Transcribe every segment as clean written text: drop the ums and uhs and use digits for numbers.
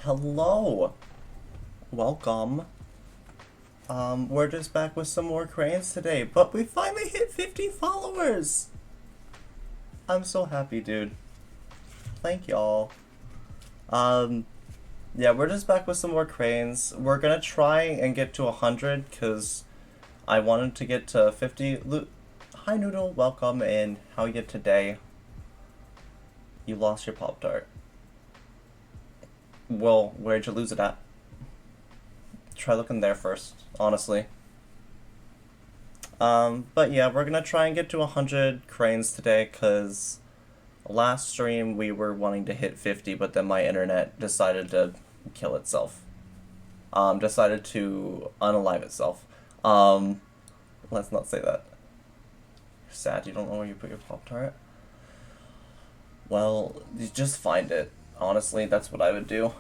Hello. Welcome. We're just back with some more cranes today, but we finally hit 50 followers. I'm so happy, dude. Thank y'all. Um, yeah, we're just back with some more cranes. We're gonna try and get to 100 because I wanted to get to 50. Hi, Noodle. Welcome, and how are you today? You lost your Pop-Tart. Well, where'd you lose it at? Try looking there first, honestly. But yeah, we're gonna try and get to 100 cranes today, because last stream we were wanting to hit 50, but then my internet decided to kill itself. Decided to unalive itself. Let's not say that. You're sad you don't know where you put your Pop-Tart? Well, you just find it. Honestly, that's what I would do.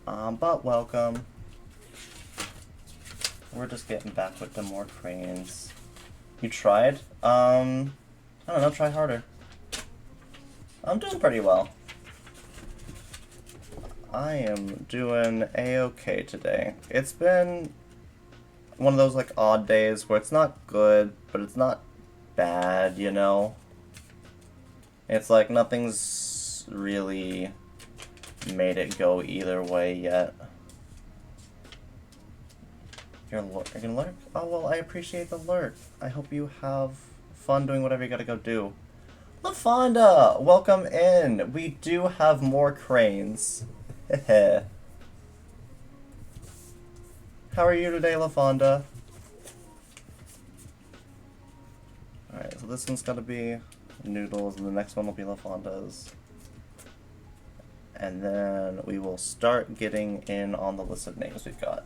But welcome. We're just getting back with the more cranes. You tried? I don't know, try harder. I'm doing pretty well. I am doing a-okay today. It's been one of those like odd days where it's not good, but it's not bad, you know? It's like nothing's really made it go either way yet. You're gonna lurk? Oh, well, I appreciate the lurk. I hope you have fun doing whatever you gotta go do. LaFonda, welcome in. We do have more cranes. Heh. How are you today, LaFonda? Alright, so this one's gotta be Noodles, and the next one will be LaFonda's. And then we will start getting in on the list of names we've got.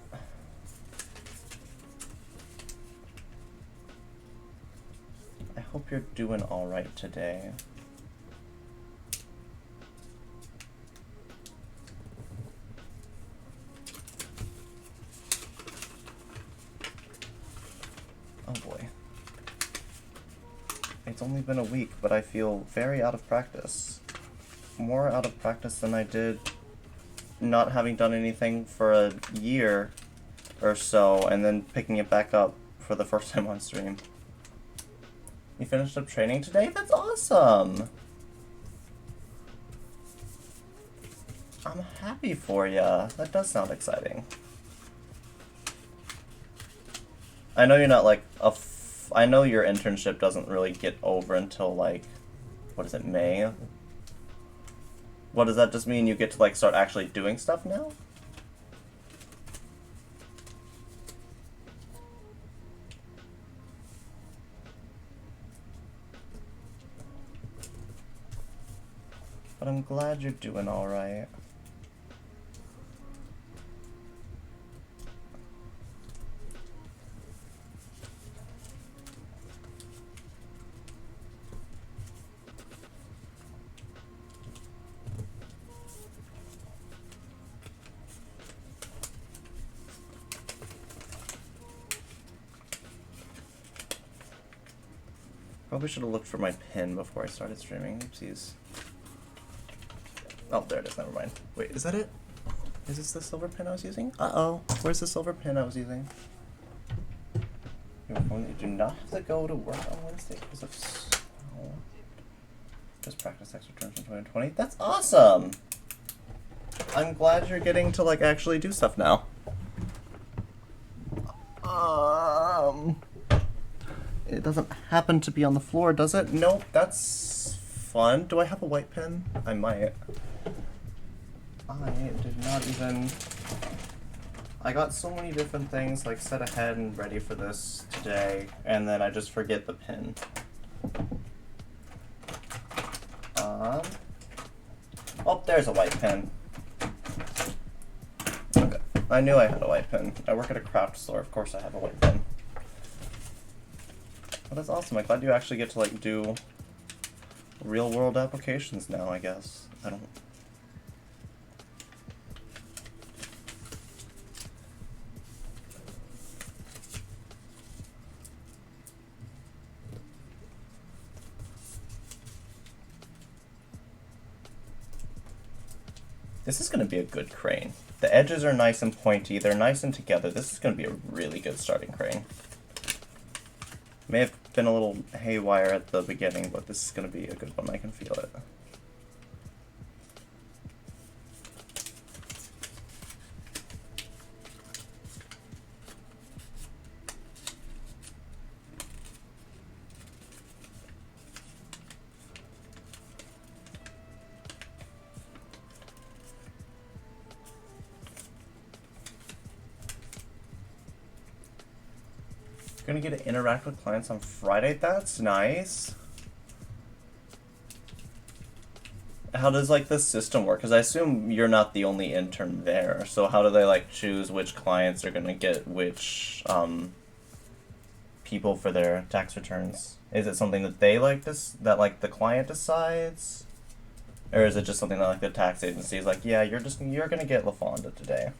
I hope you're doing alright today. Oh boy. It's only been a week, but I feel very out of practice. More out of practice than I did not having done anything for a year or so, and then picking it back up for the first time on stream. You finished up training today? That's awesome! I'm happy for ya. That does sound exciting. I know you're not like I know your internship doesn't really get over until like, what is it, May? What does that just mean? You get to like start actually doing stuff now? But I'm glad you're doing alright. Probably should have looked for my pin before I started streaming. Oopsies. Oh, there it is. Never mind. Wait, is that it? Is this the silver pin I was using? Uh-oh. Where's the silver pin I was using? You do not have to go to work on Wednesday because of snow. Just practice tax returns in 2020. That's awesome! I'm glad you're getting to, like, actually do stuff now. It doesn't happen to be on the floor, does it? Nope, that's fun. Do I have a white pen? I might. I did not even... I got so many different things, like, set ahead and ready for this today, and then I just forget the pin. Oh, there's a white pen. Okay, I knew I had a white pen. I work at a craft store, of course I have a white pen. Well, that's awesome. I'm glad you actually get to, like, do real-world applications now, I guess. I don't... This is going to be a good crane. The edges are nice and pointy. They're nice and together. This is going to be a really good starting crane. May have been a little haywire at the beginning, but this is going to be a good one. I can feel it. Gonna get to interact with clients on Friday. That's nice. How does like the system work? Because I assume you're not the only intern there. So how do they like choose which clients are gonna get which people for their tax returns? Is it something that they like that like the client decides, or is it just something that like the tax agency is like, yeah, you're gonna get LaFonda today?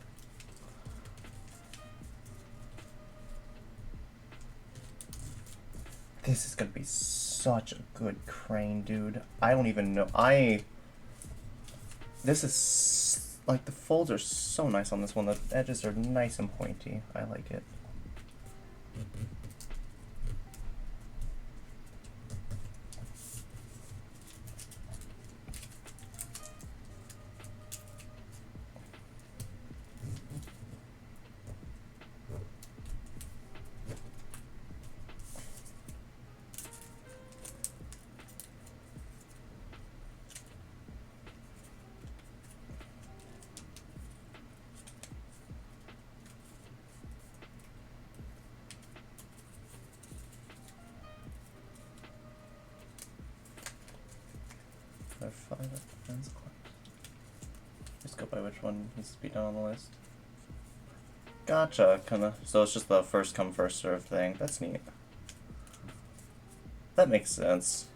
This is gonna be such a good crane, dude. I don't even know. This is like the folds are so nice on this one. The edges are nice and pointy. I like it. Just go by which one needs to be done on the list. Gotcha, kinda. So it's just the first come, first serve thing. That's neat. That makes sense.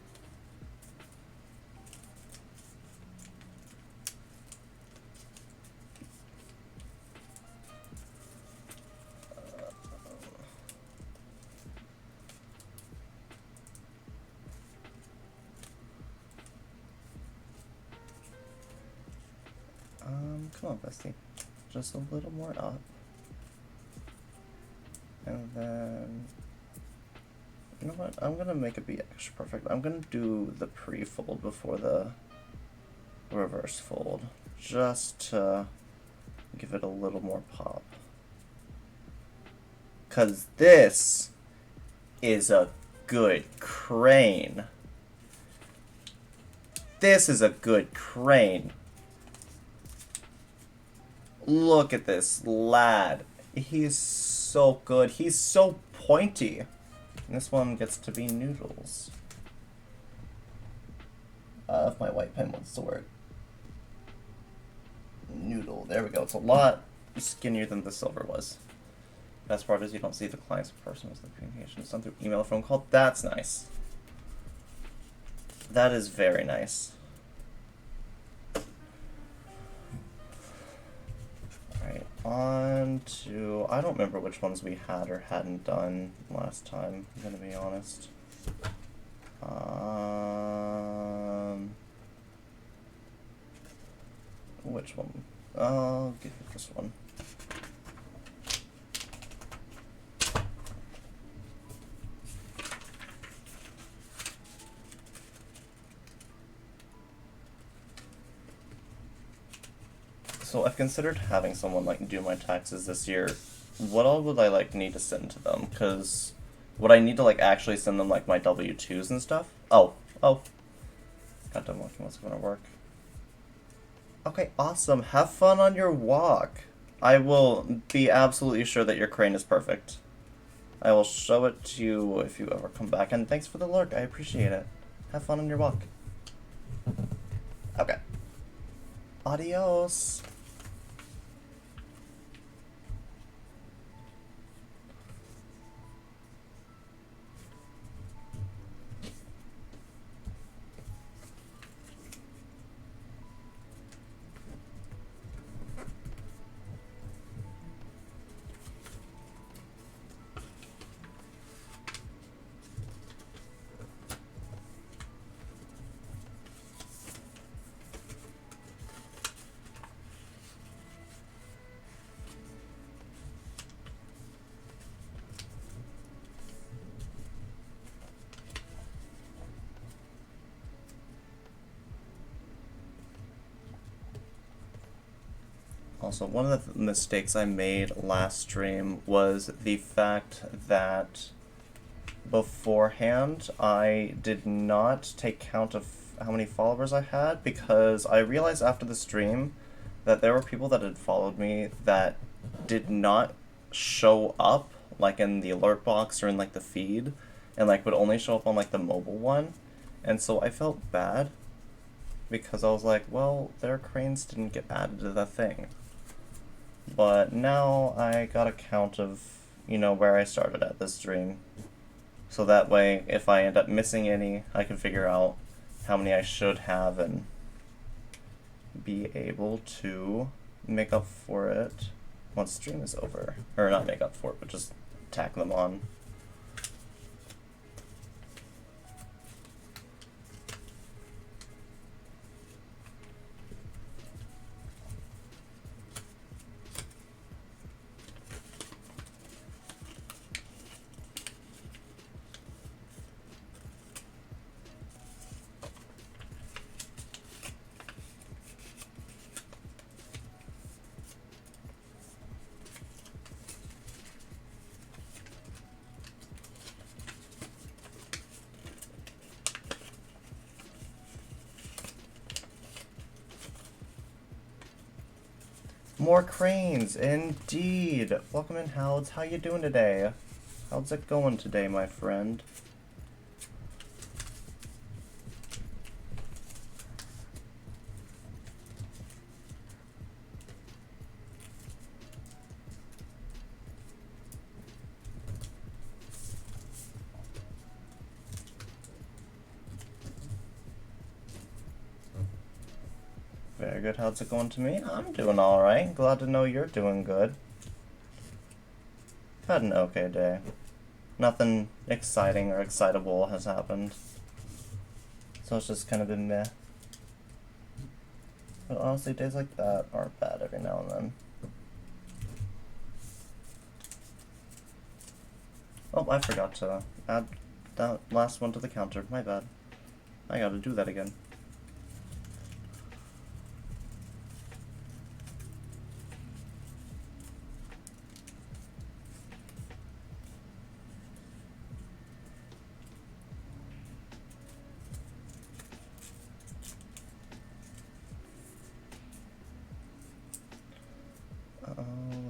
Come on, bestie. Just a little more up. And then, you know what? I'm gonna make it be extra perfect. I'm gonna do the pre-fold before the reverse fold, just to give it a little more pop. 'Cause this is a good crane. This is a good crane. Look at this lad. He's so good. He's so pointy. And this one gets to be noodles. If my white pen wants to work. Noodle. There we go. It's a lot skinnier than the silver was. Best part is you don't see the clients in person as the communication is done through email or phone call. That's nice. That is very nice. Alright, on to... I don't remember which ones we had or hadn't done last time, I'm gonna be honest. Which one? I'll give it this one. So I've considered having someone like do my taxes this year. What all would I like need to send to them? Cause would I need to like actually send them like my W-2s and stuff? Oh. Got done looking what's gonna work. Okay, awesome. Have fun on your walk. I will be absolutely sure that your crane is perfect. I will show it to you if you ever come back. And thanks for the lurk. I appreciate it. Have fun on your walk. Okay. Adios. Also, one of the mistakes I made last stream was the fact that beforehand I did not take count of how many followers I had, because I realized after the stream that there were people that had followed me that did not show up like in the alert box or in like the feed, and like would only show up on like the mobile one. And so I felt bad because I was like, well, their cranes didn't get added to the thing. But now I got a count of, you know, where I started at this stream. So that way, if I end up missing any, I can figure out how many I should have and be able to make up for it once the stream is over. Or not make up for it, but just tack them on. More cranes, indeed. Welcome in, Howds. How you doing today? How's it going today, my friend? Very good. How's it going to me? I'm doing alright. Glad to know you're doing good. Had an okay day. Nothing exciting or excitable has happened. So it's just kind of been meh. But honestly, days like that aren't bad every now and then. Oh, I forgot to add that last one to the counter. My bad. I gotta do that again.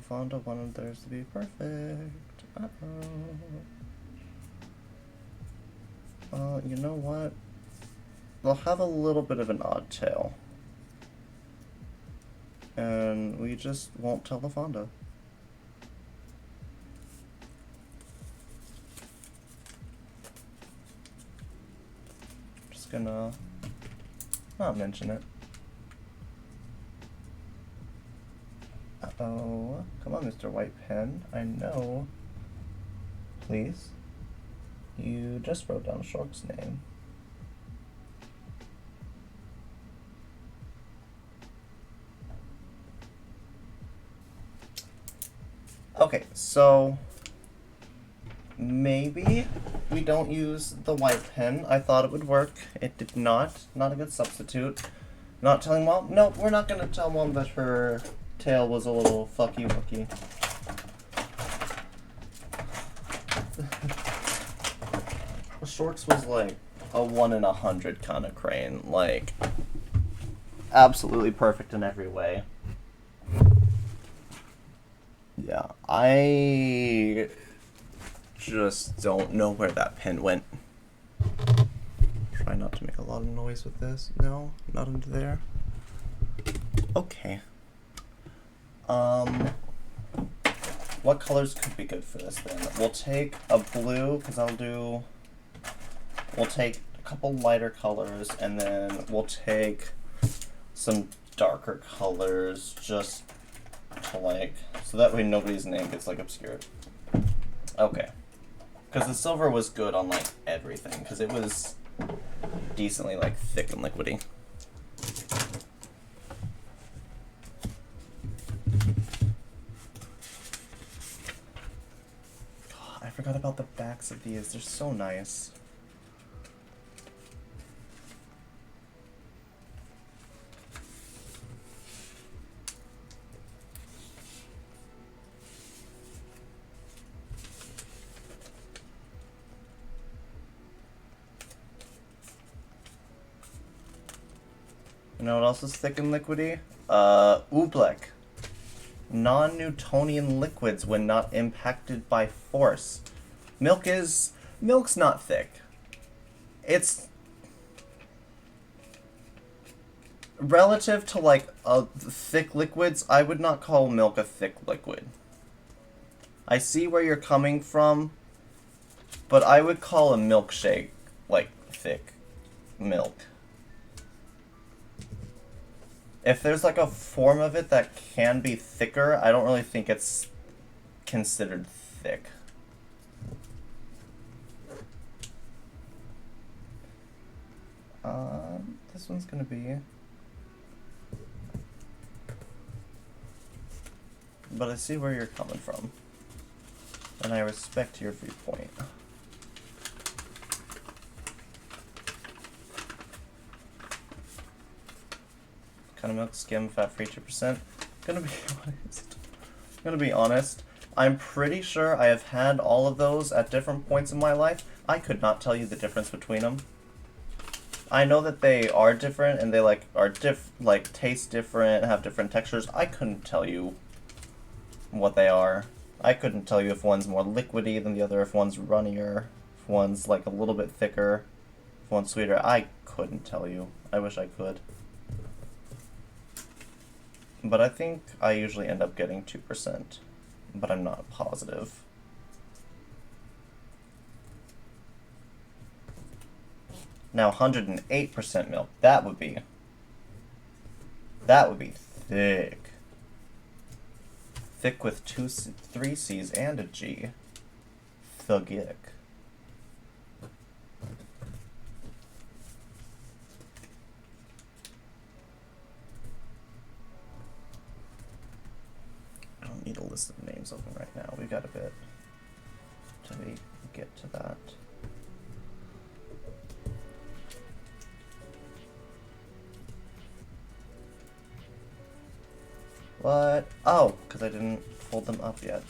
Fonda wanted theirs to be perfect. Well, you know what? They'll have a little bit of an odd tail. And we just won't tell the Fonda. Just gonna not mention it. Uh-oh. Come on, Mr. White Pen. I know. Please. You just wrote down Shork's name. Okay, so maybe we don't use the white pen. I thought it would work. It did not. Not a good substitute. Not telling Mom? No, we're not gonna tell Mom that her tail was a little fucky-wucky. Shorts was like a 1 in 100 kind of crane. Like, absolutely perfect in every way. Yeah, I just don't know where that pen went. Try not to make a lot of noise with this. No, not into there. Okay. What colors could be good for this then? We'll take a blue, because we'll take a couple lighter colors, and then we'll take some darker colors just to like, so that way nobody's name gets like obscured. Okay. Because the silver was good on like everything, because it was decently like thick and liquidy. God, I forgot about the backs of these. They're so nice. You know what else is thick and liquidy? Oobleck. Non-Newtonian liquids when not impacted by force. Milk's not thick. It's relative to like thick liquids. I would not call milk a thick liquid. I see where you're coming from, but I would call a milkshake like thick milk. If there's like a form of it that can be thicker, I don't really think it's considered thick. This one's gonna be... But I see where you're coming from. And I respect your viewpoint. Kind of milk, skim, fat-free, 2%. Gonna be honest. I'm pretty sure I have had all of those at different points in my life. I could not tell you the difference between them. I know that they are different and they taste different, have different textures. I couldn't tell you what they are. I couldn't tell you if one's more liquidy than the other, if one's runnier, if one's like a little bit thicker, if one's sweeter. I couldn't tell you. I wish I could. But I think I usually end up getting 2%, but I'm not positive. Now 108% milk, that would be thick. Thick with 3 C's and a G. Thugic. I don't need a list of names open right now. We got a bit till we get to that. What? Oh, because I didn't fold them up yet.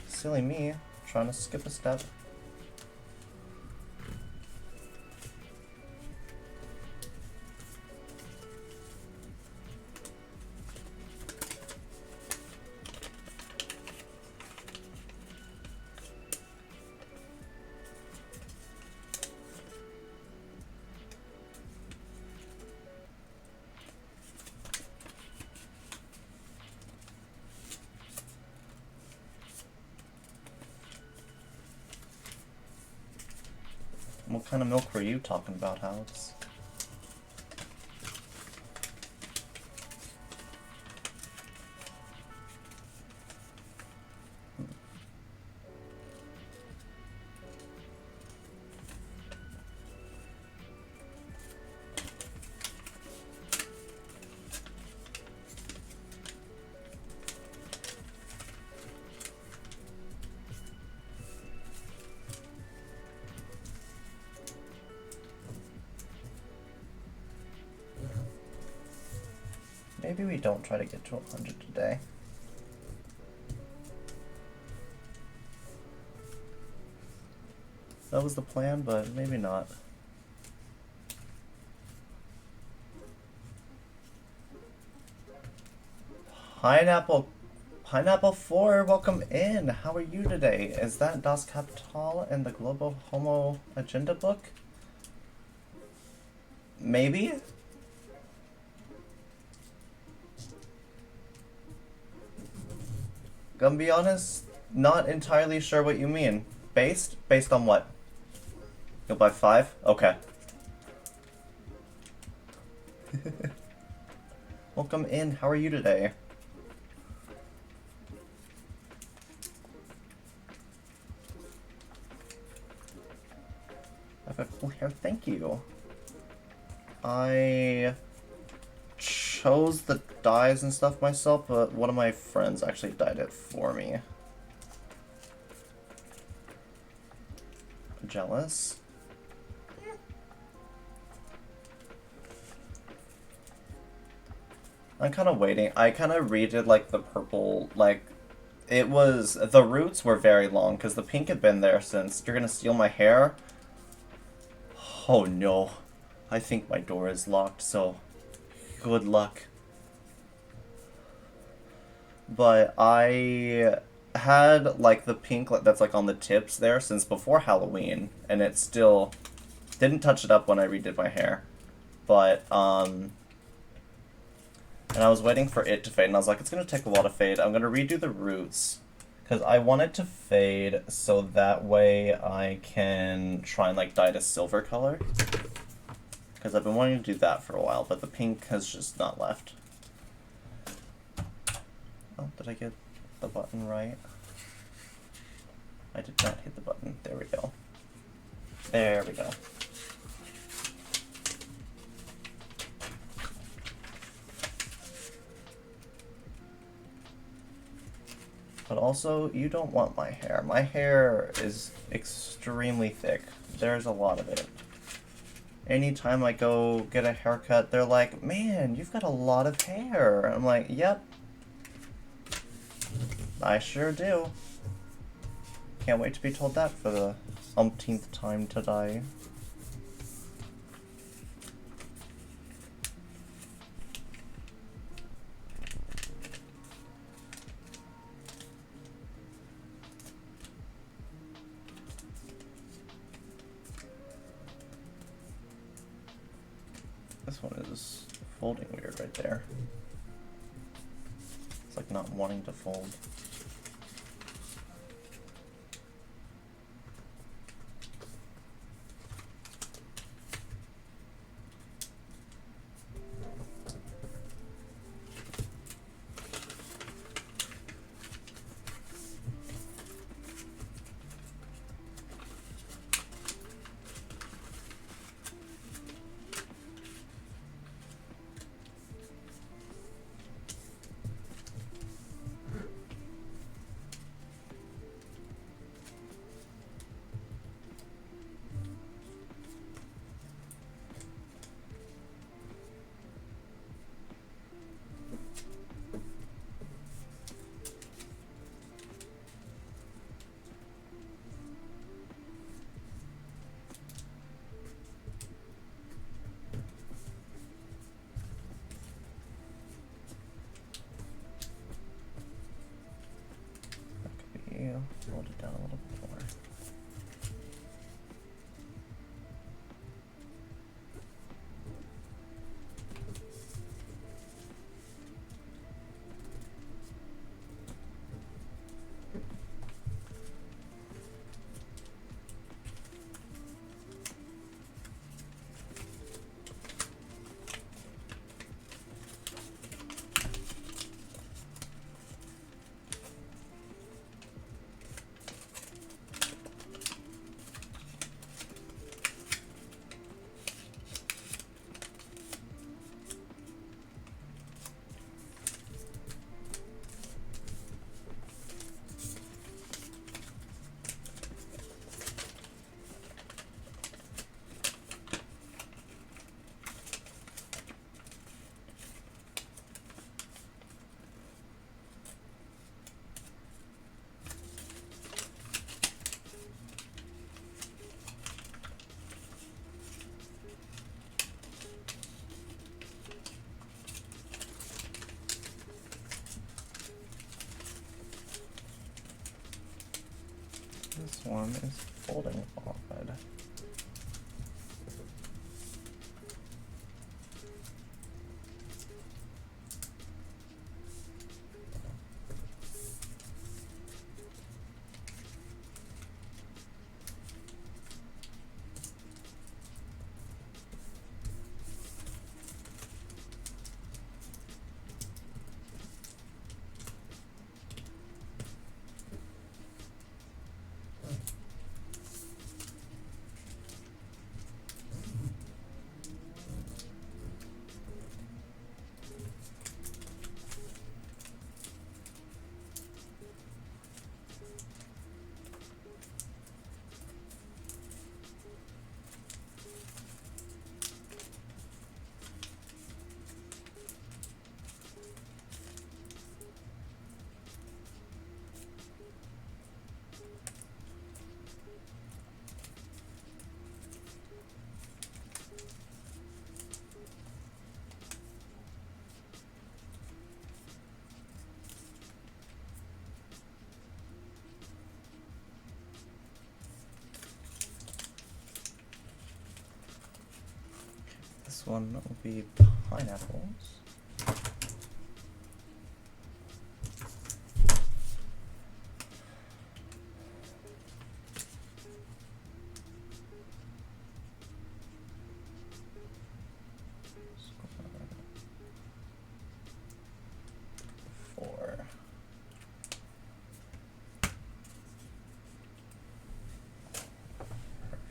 Silly me, trying to skip a step. What kind of milk were you talking about, Alex? Maybe we don't try to get to 100 today. That was the plan, but maybe not. Pineapple 4, welcome in. How are you today? Is that Das Kapital in the Global Homo Agenda book? Maybe? Gonna be honest, not entirely sure what you mean. Based? Based on what? You'll buy 5? Okay. Welcome in. How are you today? I have a cool hair. Thank you. I chose the dyes and stuff myself, but one of my friends actually dyed it for me. Jealous? I'm kind of waiting. I kind of redid like the purple, like it was, the roots were very long because the pink had been there since You're Gonna Steal My Hair. Oh no. I think my door is locked, so good luck. But I had like the pink that's like on the tips there since before Halloween, and it still didn't touch it up when I redid my hair. But and I was waiting for it to fade, and I was like, it's gonna take a while to fade. I'm gonna redo the roots because I want it to fade so that way I can try and like dye it a silver color. Because I've been wanting to do that for a while, but the pink has just not left. Oh, did I get the button right? I did not hit the button. There we go. There we go. But also, you don't want my hair. My hair is extremely thick. There's a lot of it. Anytime I go get a haircut, they're like, man, you've got a lot of hair. I'm like, yep. I sure do. Can't wait to be told that for the umpteenth time today. This one is folding weird right there. It's like not wanting to fold. Hold it down a little bit more. This one is folding odd. This one will be pineapples. Four.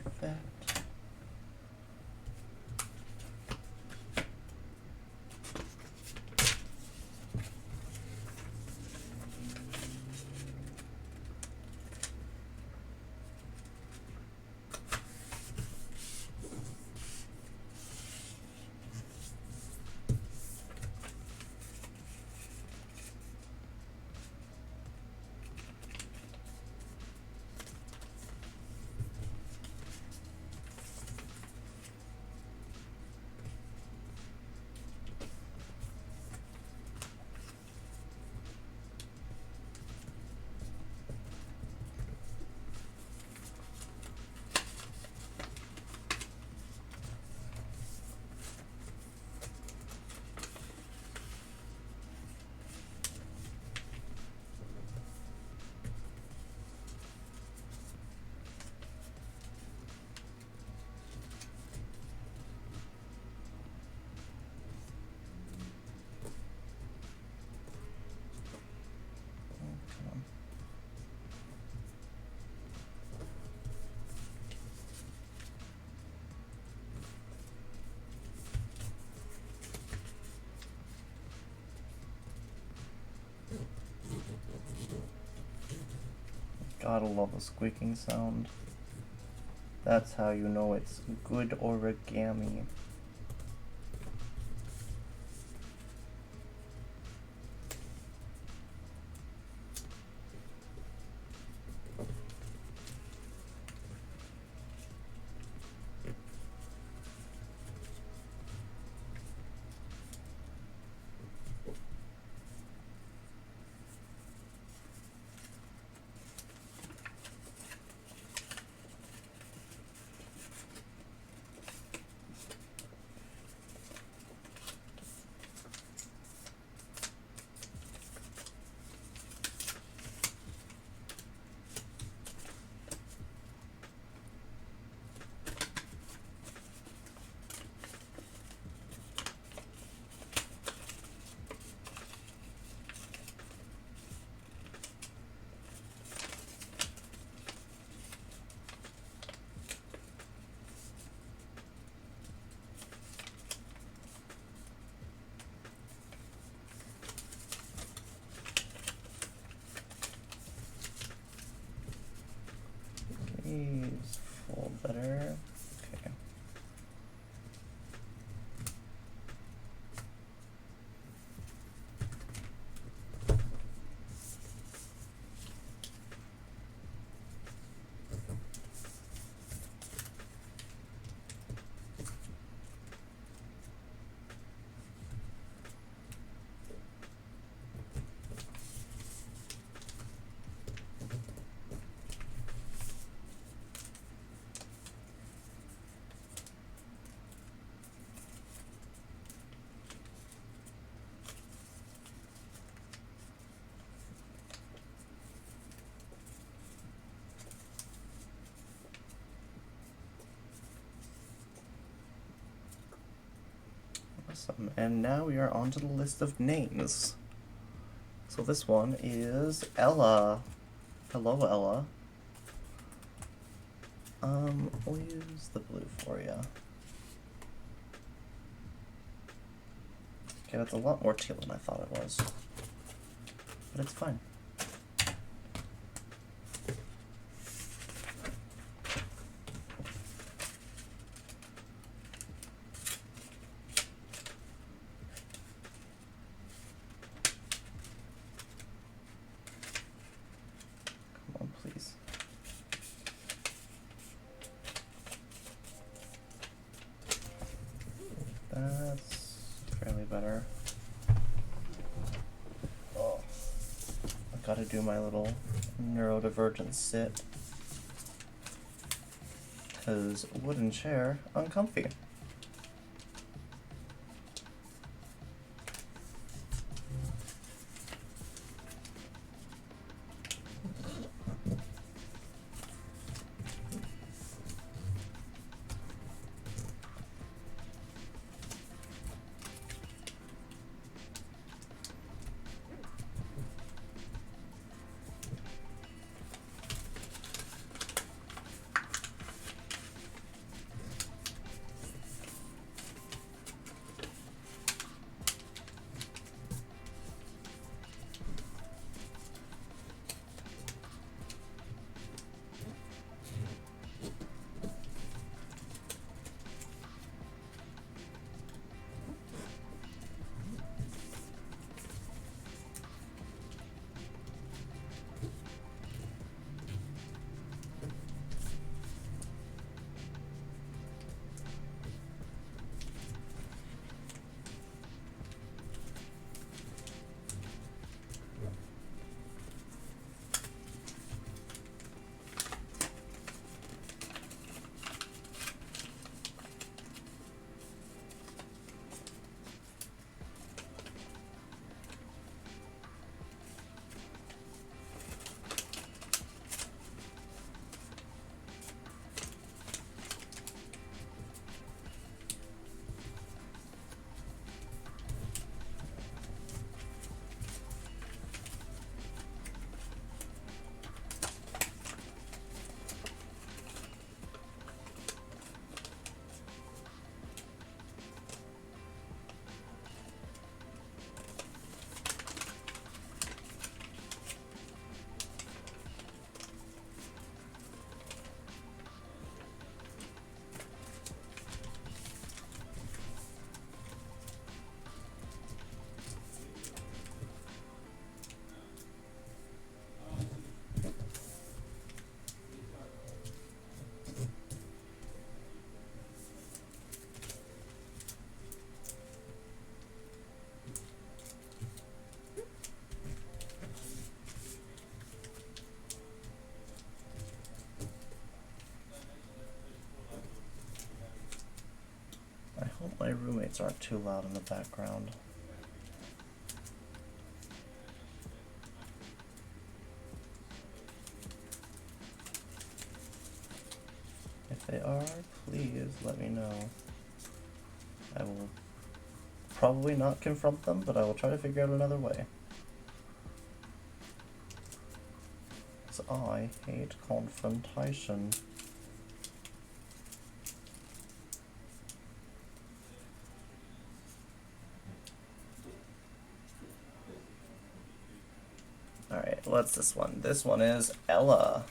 Perfect. Gotta love a squeaking sound. That's how you know it's good origami. These fold better. Okay. Awesome. And now we are on to the list of names. So this one is Ella. Hello, Ella. We'll use the blue for you. Okay, that's a lot more teal than I thought it was. But it's fine. Come on, please. That's fairly better. Oh, I gotta do my little neurodivergent sit. Because wooden chair, uncomfy. roommates aren't too loud in the background. If they are, please let me know. I will probably not confront them, but I will try to figure out another way. So I hate confrontation. Alright, what's this one? This one is Ella.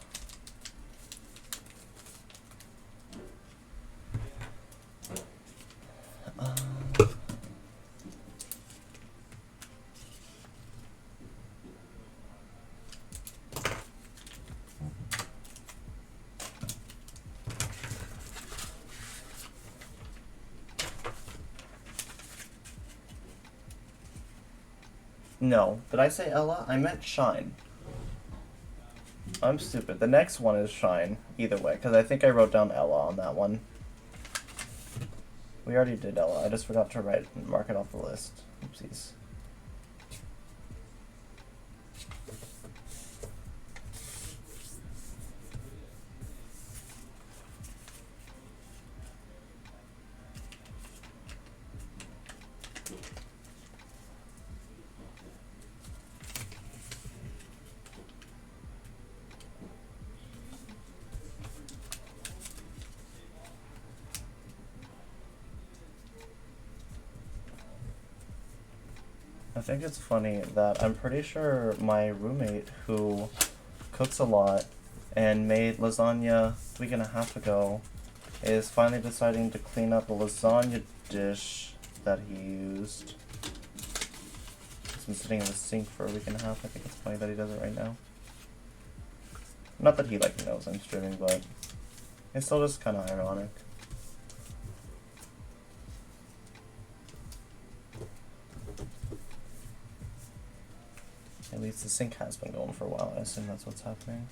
No, did I say Ella? I meant Shine. I'm stupid. The next one is Shine, either way, because I think I wrote down Ella on that one. We already did Ella. I just forgot to mark it off the list. Oopsies. I think it's funny that I'm pretty sure my roommate who cooks a lot and made lasagna a week and a half ago is finally deciding to clean up a lasagna dish that he used. It's been sitting in the sink for a week and a half. I think it's funny that he does it right now. Not that he like knows I'm streaming, but it's still just kind of ironic. At least the sink has been going for a while. I assume that's what's happening.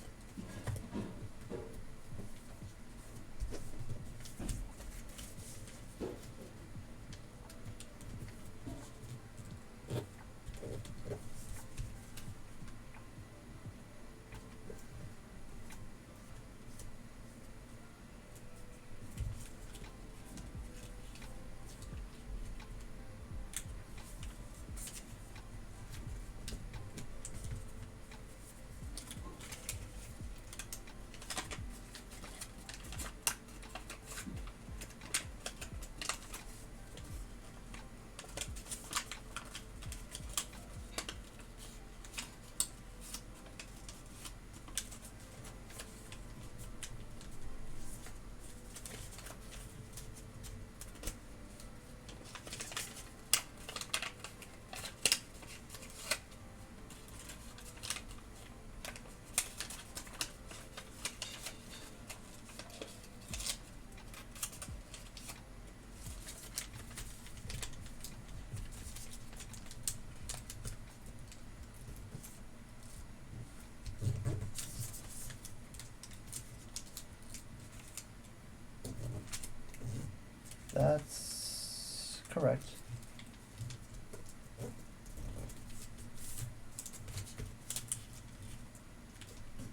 That's correct.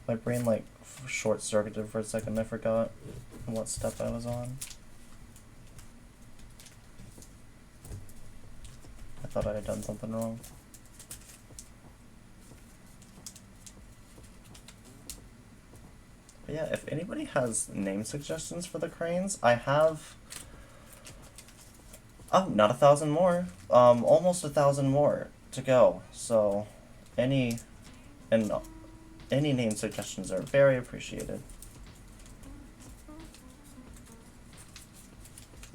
My brain like short-circuited for a second. I forgot what step I was on. I thought I had done something wrong. But yeah, if anybody has name suggestions for the cranes, I have... Oh, not 1,000 more. Almost 1,000 more to go. So, any name suggestions are very appreciated.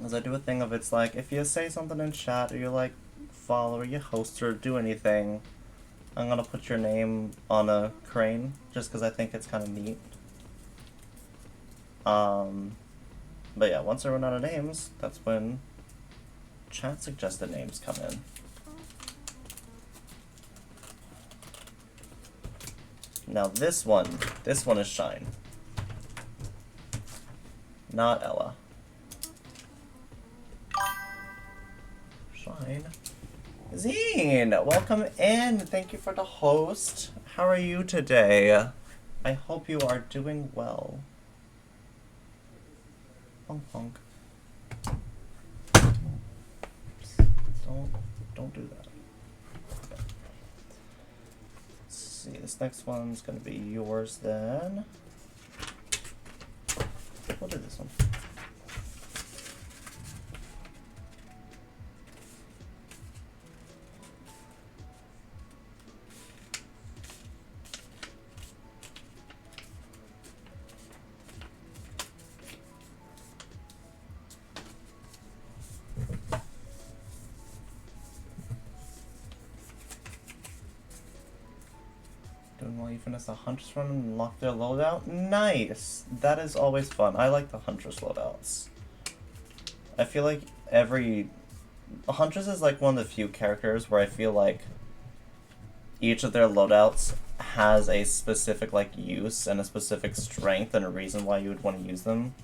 As I do a thing of it's like, if you say something in chat, or you like follow, or you host, or do anything, I'm gonna put your name on a crane, just because I think it's kind of neat. But yeah, once I run out of names, that's when chat suggested names come in. Now this one is Shine. Not Ella. fine. Zine, welcome in. Thank you for the host. How are you today? I hope you are doing well. Honk honk. Don't do that. Okay. Let's see, this next one's gonna be yours then. We'll do this one. Doing well, you finished the Huntress run and unlocked their loadout? Nice! That is always fun. I like the Huntress loadouts. I feel like Huntress is like one of the few characters where I feel like each of their loadouts has a specific like use and a specific strength and a reason why you would want to use them,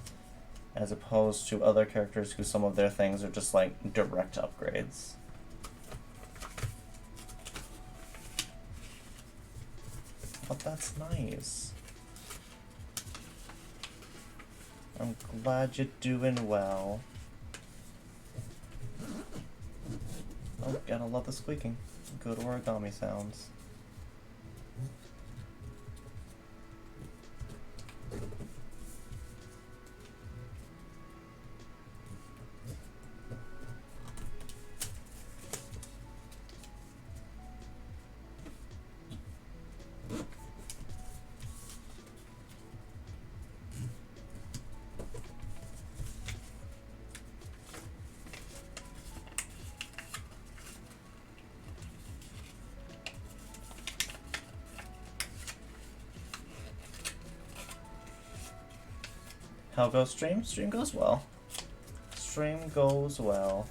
as opposed to other characters who some of their things are just like direct upgrades. But that's nice. I'm glad you're doing well. Oh, gotta love the squeaking. Good origami sounds. How goes stream? Stream goes well. Stream goes well.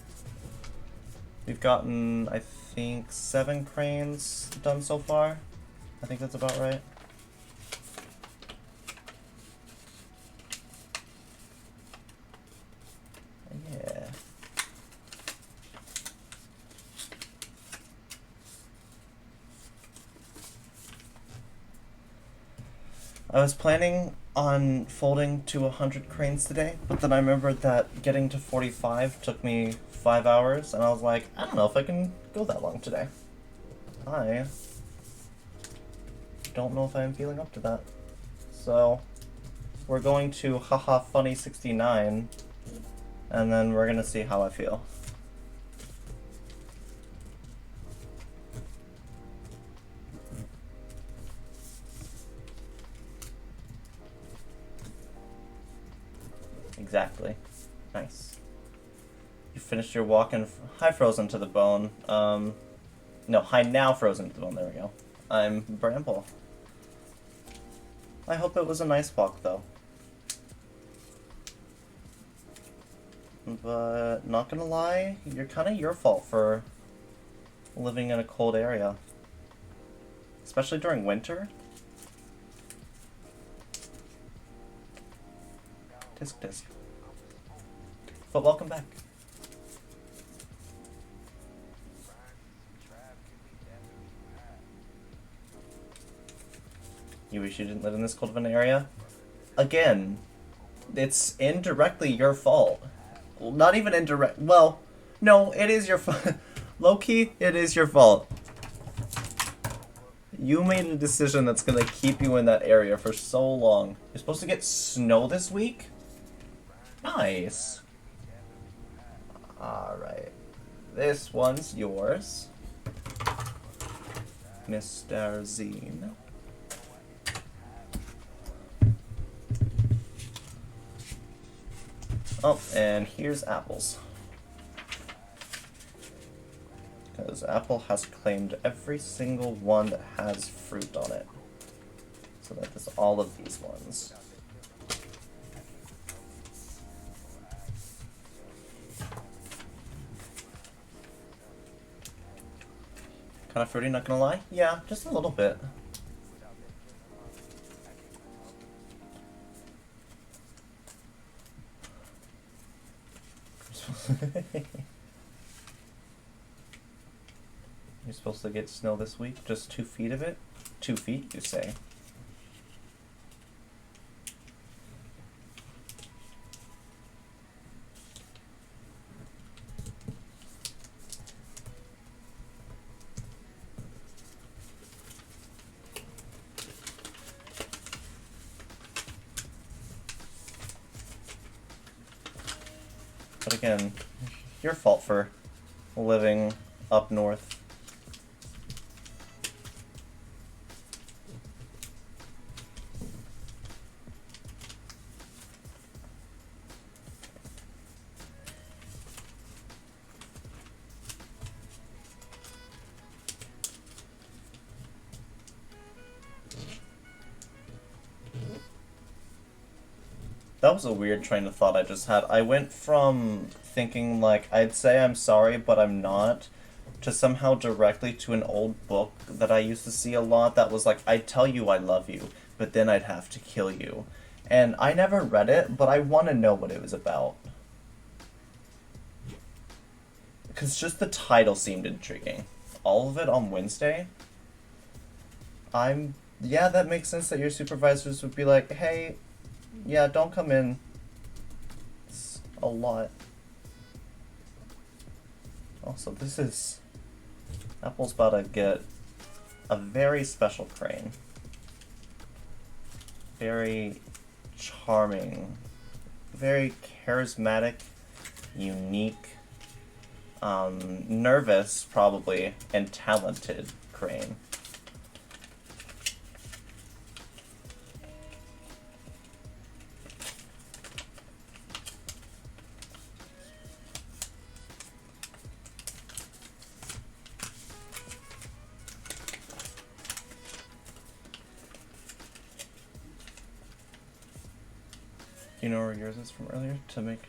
We've gotten, I think, 7 cranes done so far. I think that's about right. Yeah. I was planning on folding to 100 cranes today, but then I remembered that getting to 45 took me 5 hours, and I was like, I don't know if I can go that long today. I don't know if I'm feeling up to that. So, we're going to haha funny 69, and then we're gonna see how I feel. Exactly. Nice. You finished your walk and hi frozen to the bone. No, hi now frozen to the bone. There we go. I'm Bramble. I hope it was a nice walk though. But not gonna lie, you're kind of your fault for living in a cold area, especially during winter. Tisk tisk. But welcome back. You wish you didn't live in this cold of an area? Again, it's indirectly your fault. Well, not even indirect. Well, no, it is your fault. Low-key, it is your fault. You made a decision that's gonna keep you in that area for so long. You're supposed to get snow this week? Nice. Alright. This one's yours, Mr. Zine. Oh, and here's apples. Because Apple has claimed every single one that has fruit on it. So that is all of these ones. Kind of fruity, not gonna lie? Yeah, just a little bit. You're supposed to get snow this week? Just 2 feet of it? 2 feet, you say? But again, your fault for living up north. That was a weird train of thought I just had. I went from thinking, like, I'd say I'm sorry, but I'm not, to somehow directly to an old book that I used to see a lot that was like, I'd tell you I love you, but then I'd have to kill you. And I never read it, but I want to know what it was about. Because just the title seemed intriguing. All of it on Wednesday? Yeah, that makes sense that your supervisors would be like, hey, yeah, don't come in. It's a lot. Also, Apple's about to get a very special crane. Very charming. Very charismatic, unique, nervous, probably, and talented crane. Do you know where yours is from earlier? To make...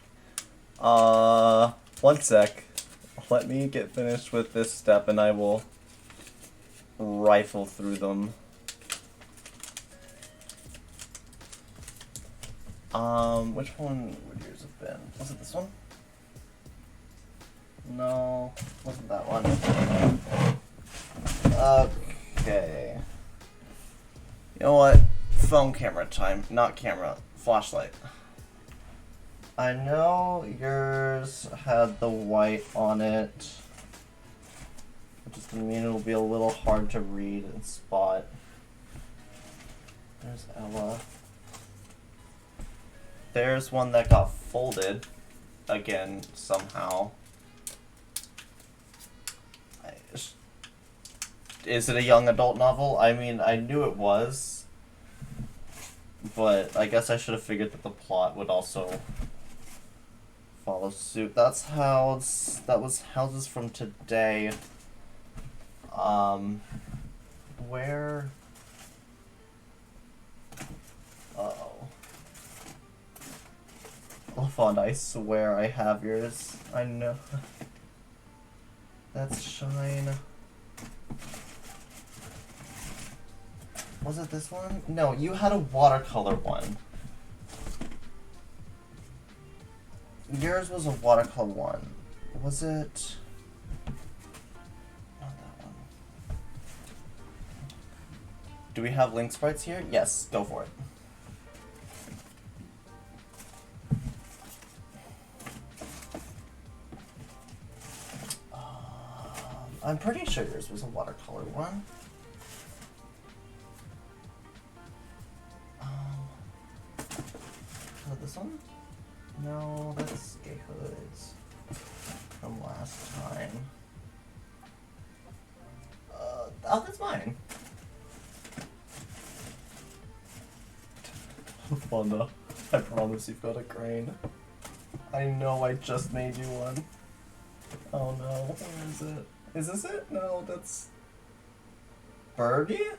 1 sec. Let me get finished with this step and I will rifle through them. Which one would yours have been? Was it this one? No, wasn't that one. Okay. You know what? Phone camera time. Not camera. Flashlight. I know yours had the white on it. Which is gonna mean it'll be a little hard to read and spot. There's Ella. There's one that got folded. Again, somehow. Is it a young adult novel? I mean, I knew it was. But I guess I should have figured that the plot would also follow suit. That was Houses from Today. Where? Uh-oh. LaFonda, I swear I have yours. I know. That's Shine. Was it this one? No, you had a watercolor one. Yours was a watercolor one. Was it? Not that one. Do we have link sprites here? Yes, go for it. I'm pretty sure yours was a watercolor one. This one? No, that's Gay Hoods from last time. Oh, that's mine. Fonda, I promise you've got a crane. I know I just made you one. Oh no, where is it? Is this it? No, that's... Bergie?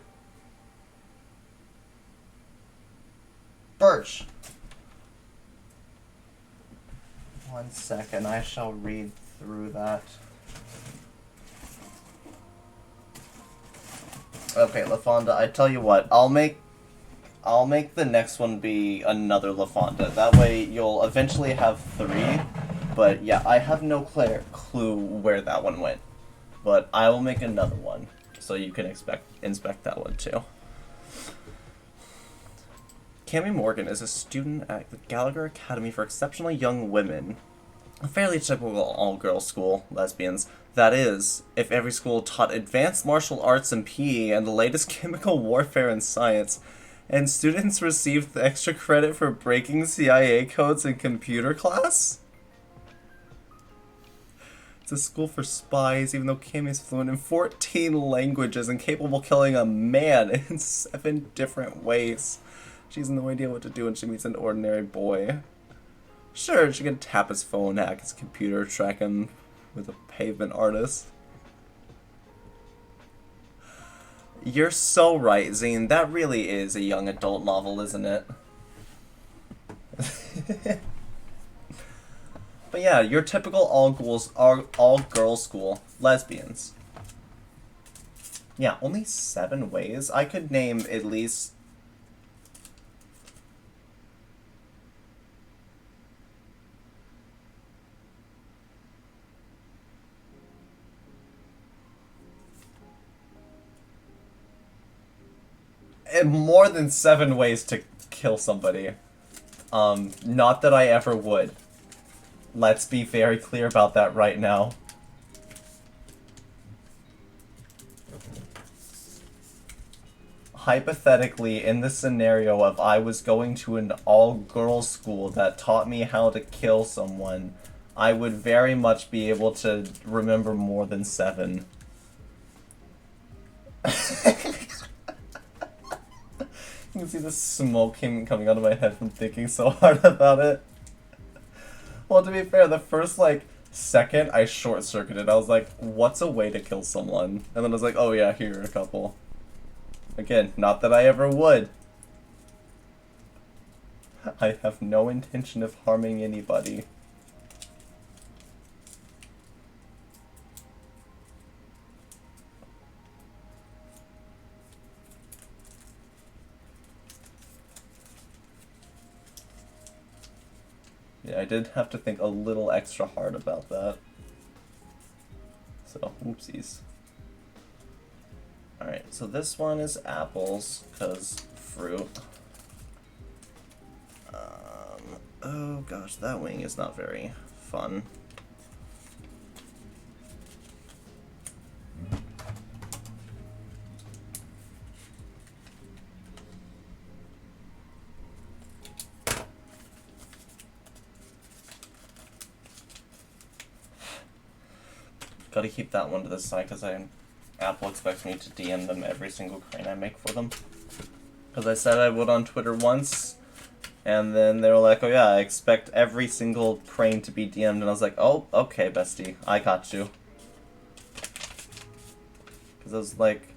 Birch. 1 second, I shall read through that. Okay, LaFonda, I tell you what, I'll make the next one be another LaFonda. That way you'll eventually have 3. But yeah, I have no clue where that one went. but I will make another one so you can inspect that one too. Cami Morgan is a student at the Gallagher Academy for Exceptionally Young Women. A fairly typical all-girls school, lesbians. That is, if every school taught advanced martial arts and PE and the latest chemical warfare and science, and students received the extra credit for breaking CIA codes in computer class? It's a school for spies, even though Cami is fluent in 14 languages and capable of killing a man in 7 different ways. She has no idea what to do when she meets an ordinary boy. Sure, she can tap his phone, hack his computer, track him with a pavement artist. You're so right, Zine. That really is a young adult novel, isn't it? But yeah, your typical all-girls school, lesbians. Yeah, only 7 ways? I could name at least... more than 7 ways to kill somebody. Not that I ever would. Let's be very clear about that right now. Hypothetically, in the scenario of I was going to an all-girls school that taught me how to kill someone, I would very much be able to remember more than 7. You can see the smoke coming out of my head from thinking so hard about it. Well, to be fair, the first, second, I short-circuited. I was like, what's a way to kill someone? And then I was like, oh yeah, here are a couple. Again, not that I ever would. I have no intention of harming anybody. Yeah, I did have to think a little extra hard about that. So, whoopsies. Alright, so this one is apples, because fruit. Oh gosh, that wing is not very fun. Gotta keep that one to the side because Apple expects me to DM them every single crane I make for them. Because I said I would on Twitter once, and then they were like, oh yeah, I expect every single crane to be DM'd, and I was like, oh, okay, bestie, I got you. Because I was like,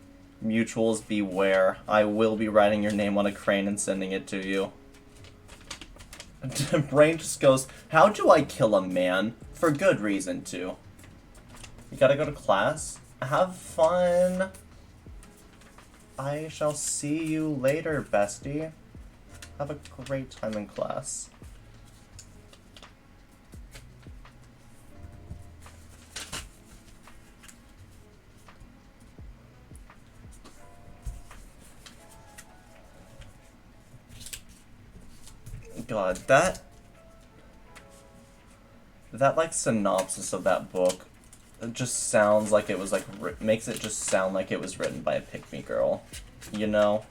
mutuals beware, I will be writing your name on a crane and sending it to you. Brain just goes, how do I kill a man? For good reason, too. You gotta go to class? Have fun. I shall see you later, bestie. Have a great time in class. God, that synopsis of that book, it just sounds like it was makes it just sound like it was written by a pick-me girl, you know?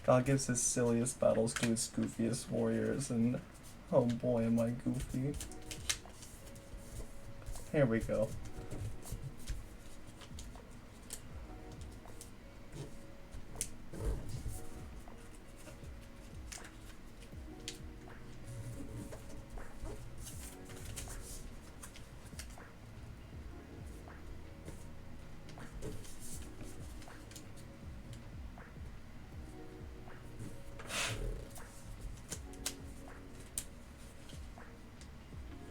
God gives his silliest battles to his goofiest warriors, and oh boy am I goofy. Here we go.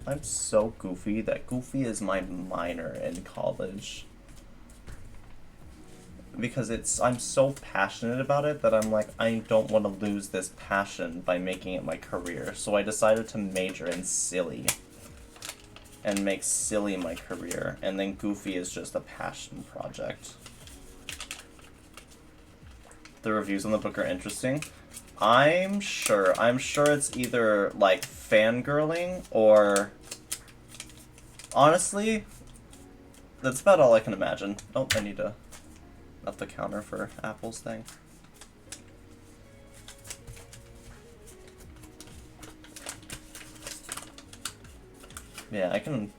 I'm so goofy that goofy is my minor in college. Because I'm so passionate about it that I'm like, I don't want to lose this passion by making it my career. So I decided to major in silly. And make silly my career. And then goofy is just a passion project. The reviews on the book are interesting. I'm sure it's either like fangirling or honestly, that's about all I can imagine. Oh, I need to up the counter for Apple's thing. Yeah, I can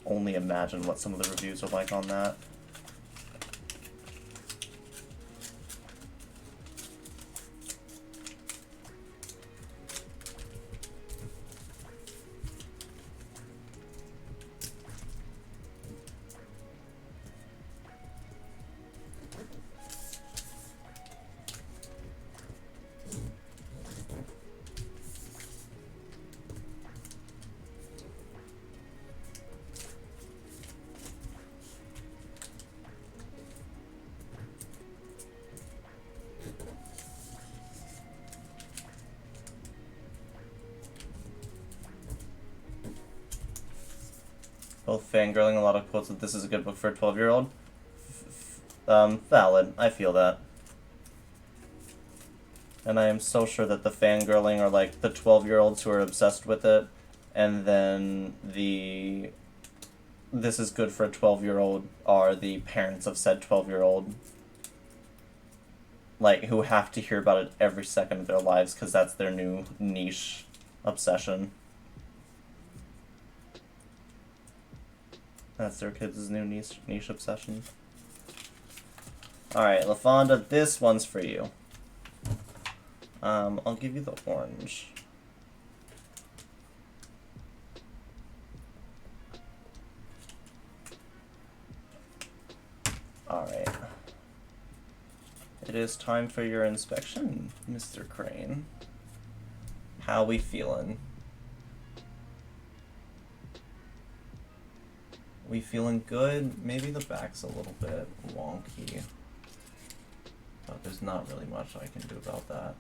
only imagine what some of the reviews are like on that. Both fangirling a lot of quotes that this is a good book for a 12-year-old. Valid. I feel that. And I am so sure that the fangirling are like the 12-year-olds who are obsessed with it, and then the this is good for a 12-year-old are the parents of said 12-year-old. Like, who have to hear about it every second of their lives because that's their new niche obsession. That's their kids' new niche obsession. Alright, LaFonda, this one's for you. I'll give you the orange. Alright. It is time for your inspection, Mr. Crane. How we feeling? We feeling good? Maybe the back's a little bit wonky. But there's not really much I can do about that.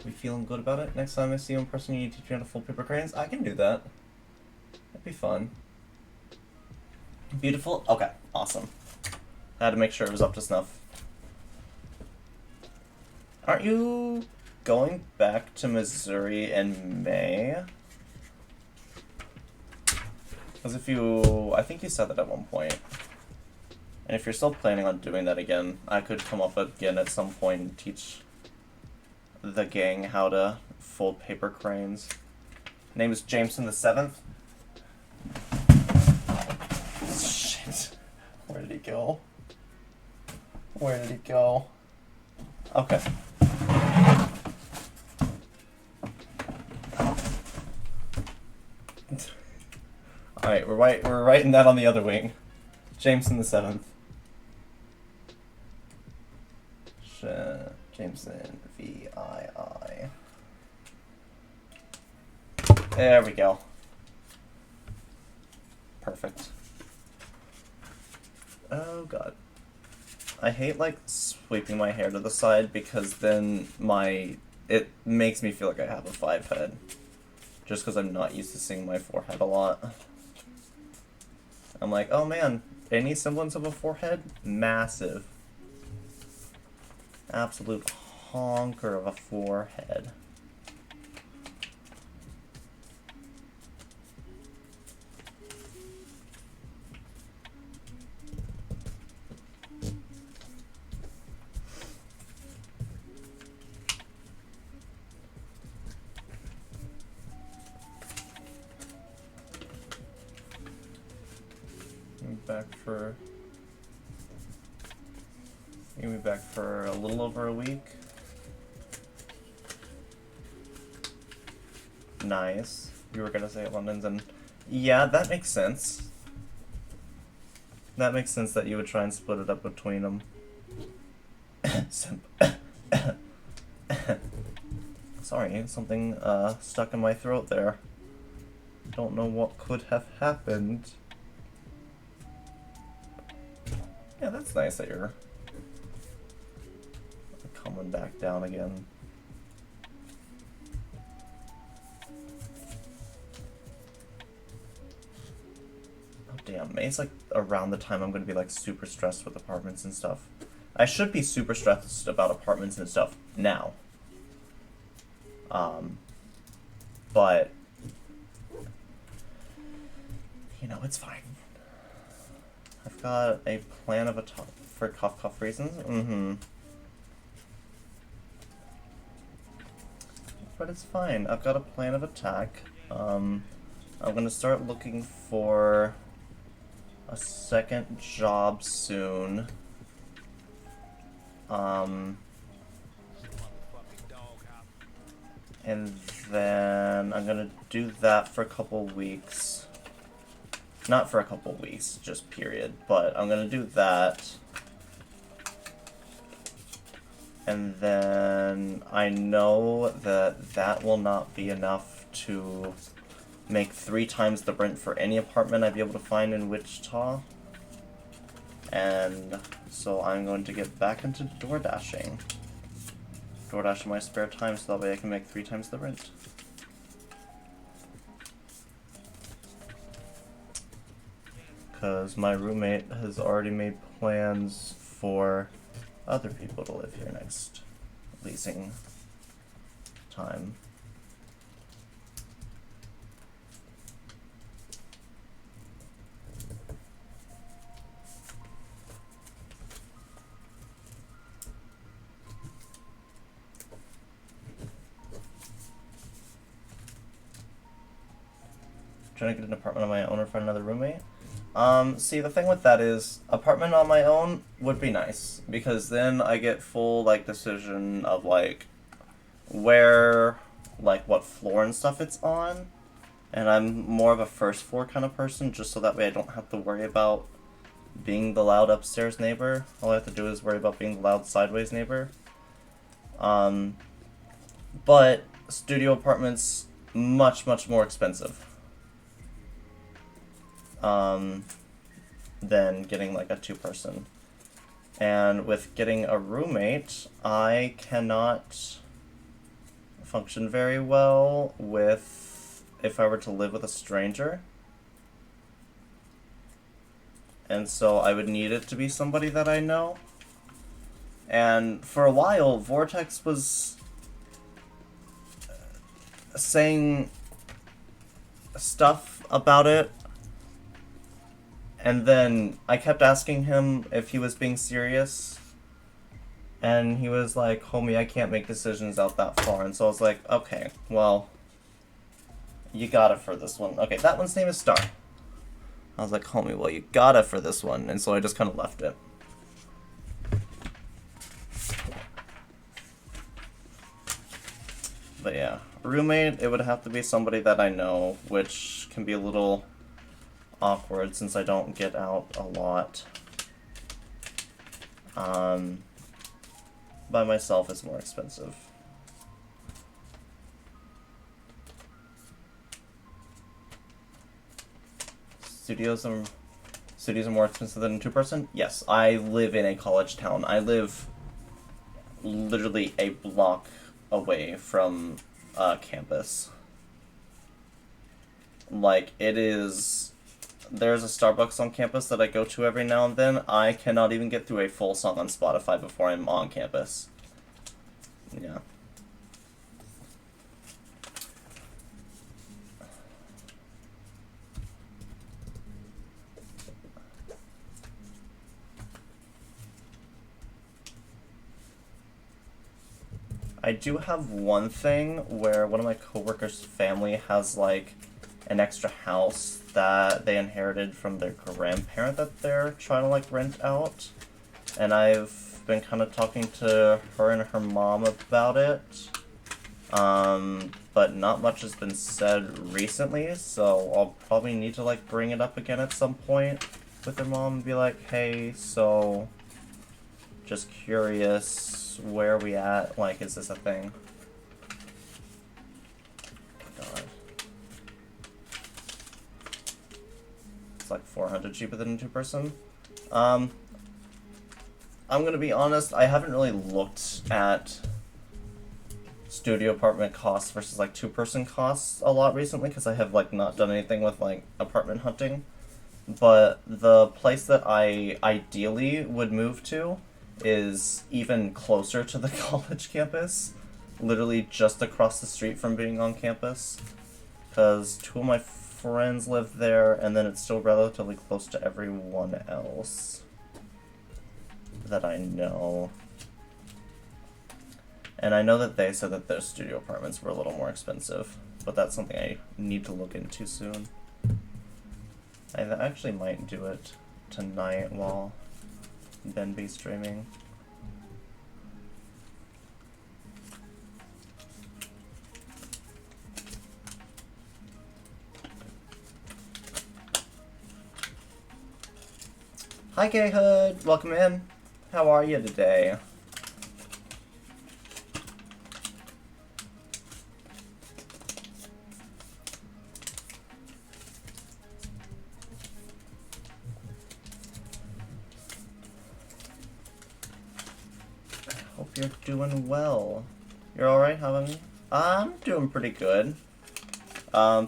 We feeling good about it? Next time I see you in person, you need to teach me how to fold paper cranes? I can do that. That'd be fun. Beautiful? Okay, awesome. I had to make sure it was up to snuff. Aren't you going back to Missouri in May? Because I think you said that at one point. And if you're still planning on doing that again, I could come up again at some point and teach the gang how to fold paper cranes. Name is Jameson the 7th. Shit. Where did he go? Where did he go? Okay. Alright, we're writing that on the other wing. Jameson the 7th. Jameson VII. There we go. Perfect. Oh god. I hate like sweeping my hair to the side because then it makes me feel like I have a 5 head. Just because I'm not used to seeing my forehead a lot. I'm like, oh man, any semblance of a forehead? Massive. Absolute honker of a forehead. You'll be back for a little over a week. Nice. You were gonna say London's and yeah, that makes sense. That makes sense that you would try and split it up between them. Sorry, something stuck in my throat there. don't know what could have happened. Yeah, that's nice that you're coming back down again. Oh damn, May's like around the time I'm gonna be like super stressed with apartments and stuff. I should be super stressed about apartments and stuff now. But you know, it's fine. I've got a plan of attack for cough reasons. But it's fine. I've got a plan of attack. I'm gonna start looking for a second job soon. And then I'm gonna do that for a couple weeks. Not for a couple weeks, just period. But I'm gonna do that. And then I know that that will not be enough to make 3 times the rent for any apartment I'd be able to find in Wichita. And so I'm going to get back into DoorDashing. DoorDash in my spare time so that way I can make 3 times the rent. Because my roommate has already made plans for other people to live here next leasing time. Trying to get an apartment on my own or find another roommate? See, the thing with that is, apartment on my own would be nice, because then I get full, like, decision of, like, where, like, what floor and stuff it's on, and I'm more of a first floor kind of person, just so that way I don't have to worry about being the loud upstairs neighbor. All I have to do is worry about being the loud sideways neighbor. But studio apartments, much, much more expensive. Than getting like a 2-person. And with getting a roommate, I cannot function very well with if I were to live with a stranger. And so I would need it to be somebody that I know. And for a while, Vortex was saying stuff about it. And then I kept asking him if he was being serious. And he was like, homie, I can't make decisions out that far. And so I was like, okay, well, you got it for this one. Okay, that one's name is Star. I was like, homie, well, you got it for this one. And so I just kind of left it. But yeah, roommate, it would have to be somebody that I know, which can be a little awkward since I don't get out a lot. By myself is more expensive. Studios are more expensive than a 2-person? Yes, I live in a college town. I live literally a block away from campus. Like, it is... There's a Starbucks on campus that I go to every now and then. I cannot even get through a full song on Spotify before I'm on campus. Yeah. I do have one thing where one of my coworkers' family has, like, an extra house that they inherited from their grandparent that they're trying to, like, rent out. And I've been kind of talking to her and her mom about it. But not much has been said recently, so I'll probably need to, like, bring it up again at some point with their mom and be like, hey, so, just curious, where are we at? Like, is this a thing? God. It's like 400 cheaper than a two-person. I'm gonna be honest, I haven't really looked at studio apartment costs versus like two-person costs a lot recently because I have like not done anything with like apartment hunting. But the place that I ideally would move to is even closer to the college campus, literally just across the street from being on campus, because two of my friends live there, and then it's still relatively close to everyone else that I know. And I know that they said that their studio apartments were a little more expensive, but that's something I need to look into soon. I actually might do it tonight while Ben be streaming. Hi Gay Hood, welcome in. How are you today? Hope you're doing well. You're alright? How about me? I'm doing pretty good.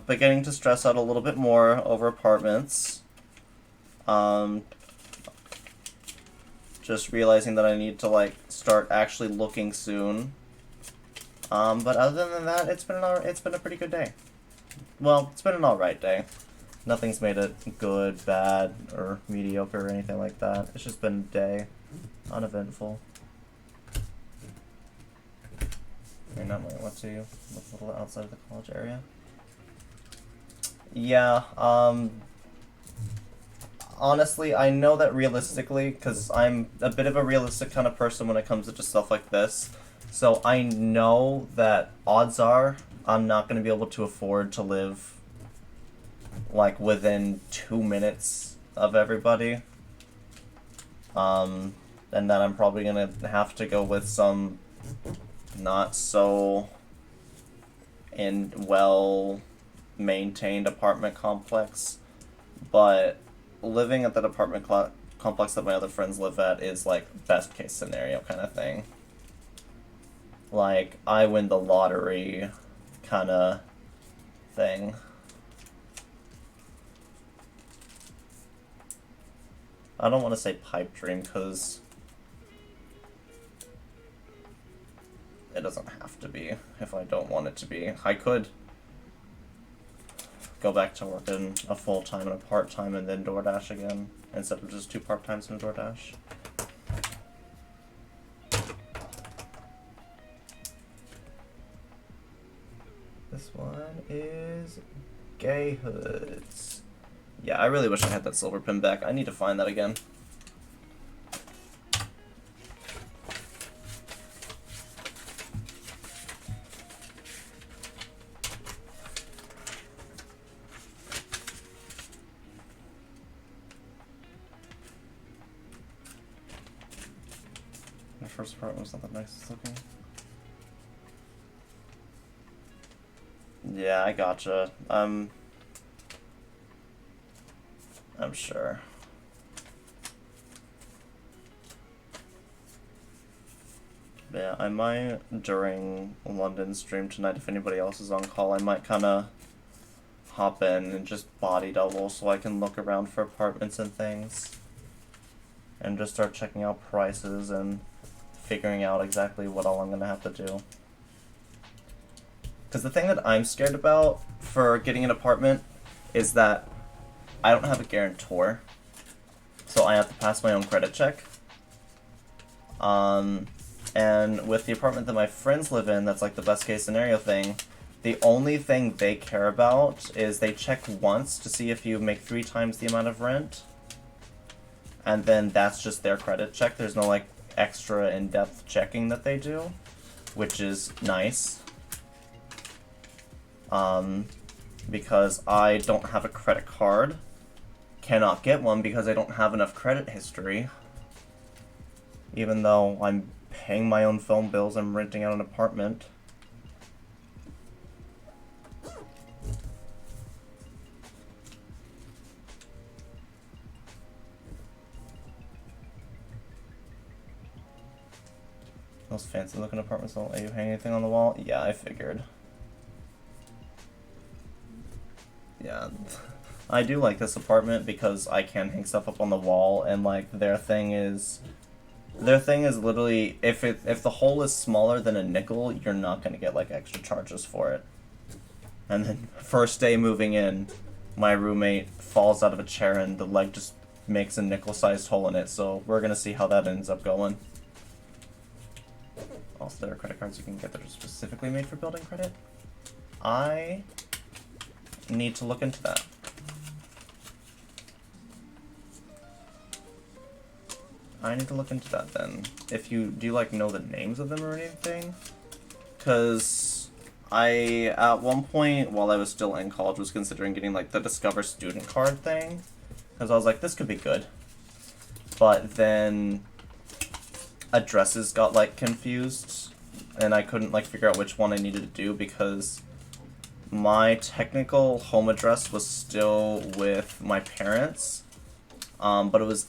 Beginning to stress out a little bit more over apartments. Just realizing that I need to like start actually looking soon. But other than that, it's been a pretty good day. Well, it's been an alright day. Nothing's made it good, bad, or mediocre or anything like that. It's just been a day. Uneventful. You're not really what to you? Look a little outside of the college area. Yeah, honestly, I know that realistically, because I'm a bit of a realistic kind of person when it comes to just stuff like this, so I know that odds are I'm not going to be able to afford to live, like, within 2 minutes of everybody. And that I'm probably going to have to go with some not so well maintained apartment complex, but living at that apartment complex that my other friends live at is like best case scenario kind of thing. Like I win the lottery kind of thing. I don't want to say pipe dream because it doesn't have to be if I don't want it to be. I could go back to working a full-time and a part-time and then DoorDash again, instead of just 2 part-times and DoorDash. This one is Gay Hoods. Yeah, I really wish I had that silver pin back. I need to find that again. My first apartment was not the nicest looking. Yeah, I gotcha. I'm sure. But yeah, I might, during London stream tonight, if anybody else is on call, I might kind of hop in and just body double so I can look around for apartments and things. And just start checking out prices and figuring out exactly what all I'm going to have to do. Because the thing that I'm scared about for getting an apartment is that I don't have a guarantor. So I have to pass my own credit check. And with the apartment that my friends live in, that's like the best case scenario thing, the only thing they care about is they check once to see if you make 3 times the amount of rent. And then that's just their credit check. There's no like extra in-depth checking that they do, which is nice. Because I don't have a credit card, cannot get one because I don't have enough credit history. Even though I'm paying my own phone bills and renting out an apartment. Most fancy looking apartments. Are you hanging anything on the wall? Yeah, I figured. Yeah. I do like this apartment because I can hang stuff up on the wall, and like their thing is literally if the hole is smaller than a nickel, you're not gonna get like extra charges for it. And then first day moving in, my roommate falls out of a chair and the leg just makes a nickel-sized hole in it, so we're gonna see how that ends up going. Also, there are credit cards you can get that are specifically made for building credit. I need to look into that. I need to look into that then. If you, do you like know the names of them or anything? Because I, at one point, while I was still in college, was considering getting like the Discover student card thing. Because I was like, this could be good. But then addresses got like confused. And I couldn't like figure out which one I needed to do because my technical home address was still with my parents. But it was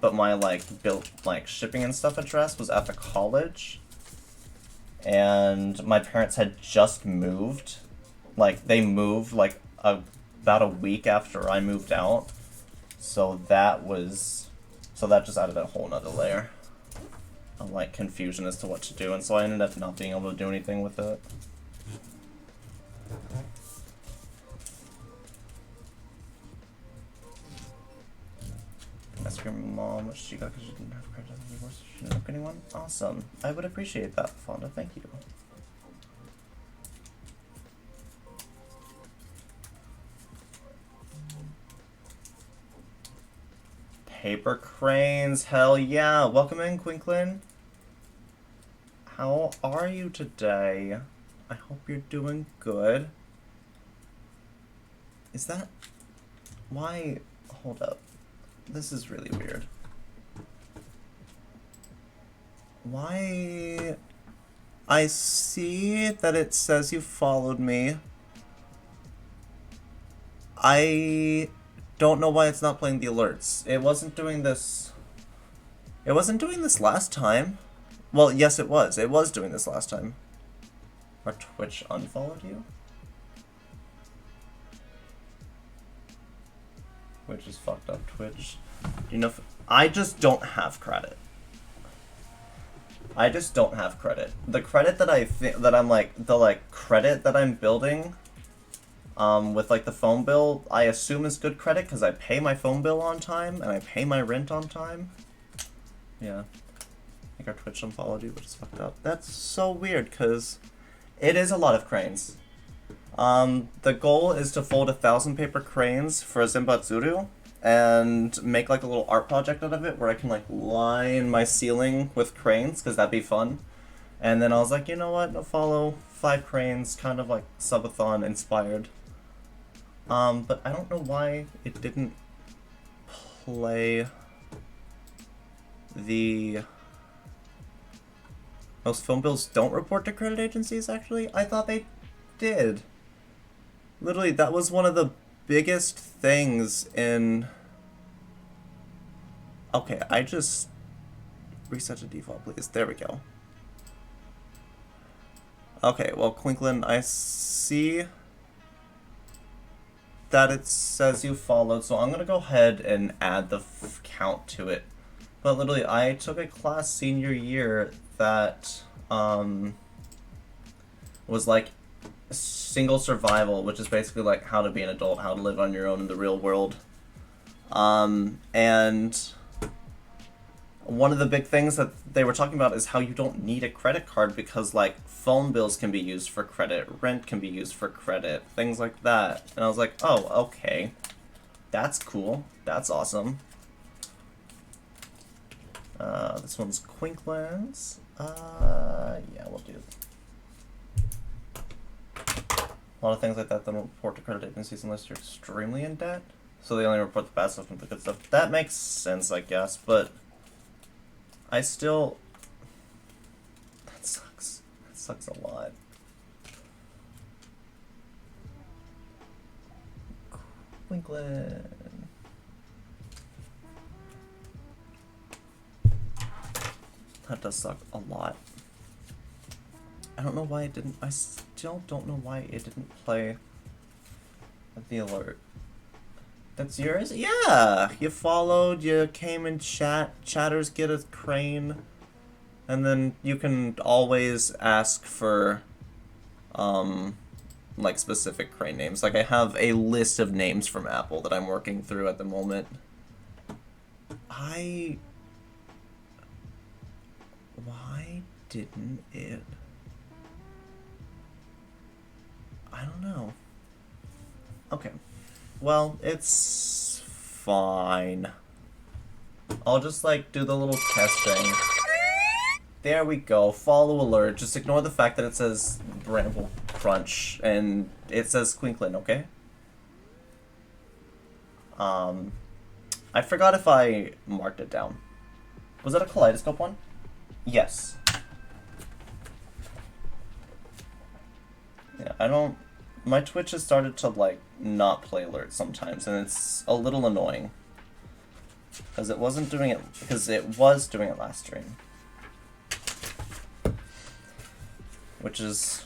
but my like shipping and stuff address was at the college, and my parents had just moved. Like they moved like about a week after I moved out, so that just added a whole nother layer of like confusion as to what to do, and so I ended up not being able to do anything with it. Ask your mom what she got because she didn't have credit on the divorce. She didn't hook anyone? Awesome. I would appreciate that, Fonda. Thank you. Paper cranes. Hell yeah. Welcome in, Quinklin. How are you today? I hope you're doing good. Is that... Why... Hold up. This is really weird. Why... I see that it says you followed me. I don't know why it's not playing the alerts. It wasn't doing this... It wasn't doing this last time. Well, yes it was. It was doing this last time. Or Twitch unfollowed you? Which is fucked up, Twitch. You know, I just don't have credit. I just don't have credit. The credit that credit that I'm building, with like the phone bill, I assume is good credit because I pay my phone bill on time and I pay my rent on time. Yeah. I think our Twitch unfollowed you, which is fucked up. That's so weird because it is a lot of cranes. The goal is to fold 1,000 paper cranes for Zimbatsuru and make like a little art project out of it where I can like line my ceiling with cranes because that'd be fun. And then I was like, you know what, I'll follow 5 cranes, kind of like subathon inspired. But I don't know why it didn't play the... Most phone bills don't report to credit agencies, actually? I thought they did. Literally, that was one of the biggest things in... Okay, I just... Reset to default, please. There we go. Okay, well, Quinklin, I see that it says you followed, so I'm gonna go ahead and add the count to it. But literally, I took a class senior year that, was like single survival, which is basically like how to be an adult, how to live on your own in the real world. And one of the big things that they were talking about is how you don't need a credit card because like phone bills can be used for credit, rent can be used for credit, things like that. And I was like, oh, okay. That's cool. That's awesome. This one's Quinklands. Yeah, we'll do. A lot of things like that don't report to credit agencies unless you're extremely in debt. So they only report the bad stuff and the good stuff. That makes sense, I guess, but I still... That sucks. That sucks a lot. Quinklin. That does suck a lot. I don't know why it didn't. I still don't know why it didn't play the alert. That's yours? Yeah! You followed, you came in chat, chatters get a crane, and then you can always ask for, like, specific crane names. Like, I have a list of names from Apple that I'm working through at the moment. Why didn't it? I don't know. Okay. Well, it's fine. I'll just, like, do the little test thing. There we go. Follow alert. Just ignore the fact that it says Bramble Crunch and it says Quinklin, okay? I forgot if I marked it down. Was that a Kaleidoscope one? Yes. Yeah, I don't... My Twitch has started to, like, not play alerts sometimes, and it's a little annoying. Because it wasn't doing it... Because it was doing it last stream. Which is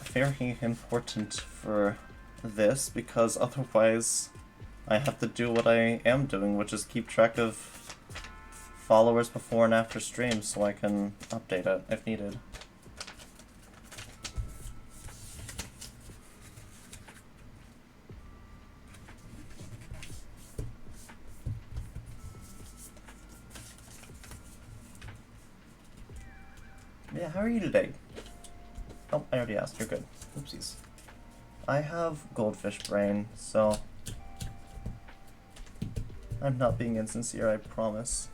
very important for this, because otherwise I have to do what I am doing, which is keep track of followers before and after streams so I can update it if needed. Yeah, how are you today? Oh, I already asked. You're good. Oopsies. I have goldfish brain, so I'm not being insincere, I promise.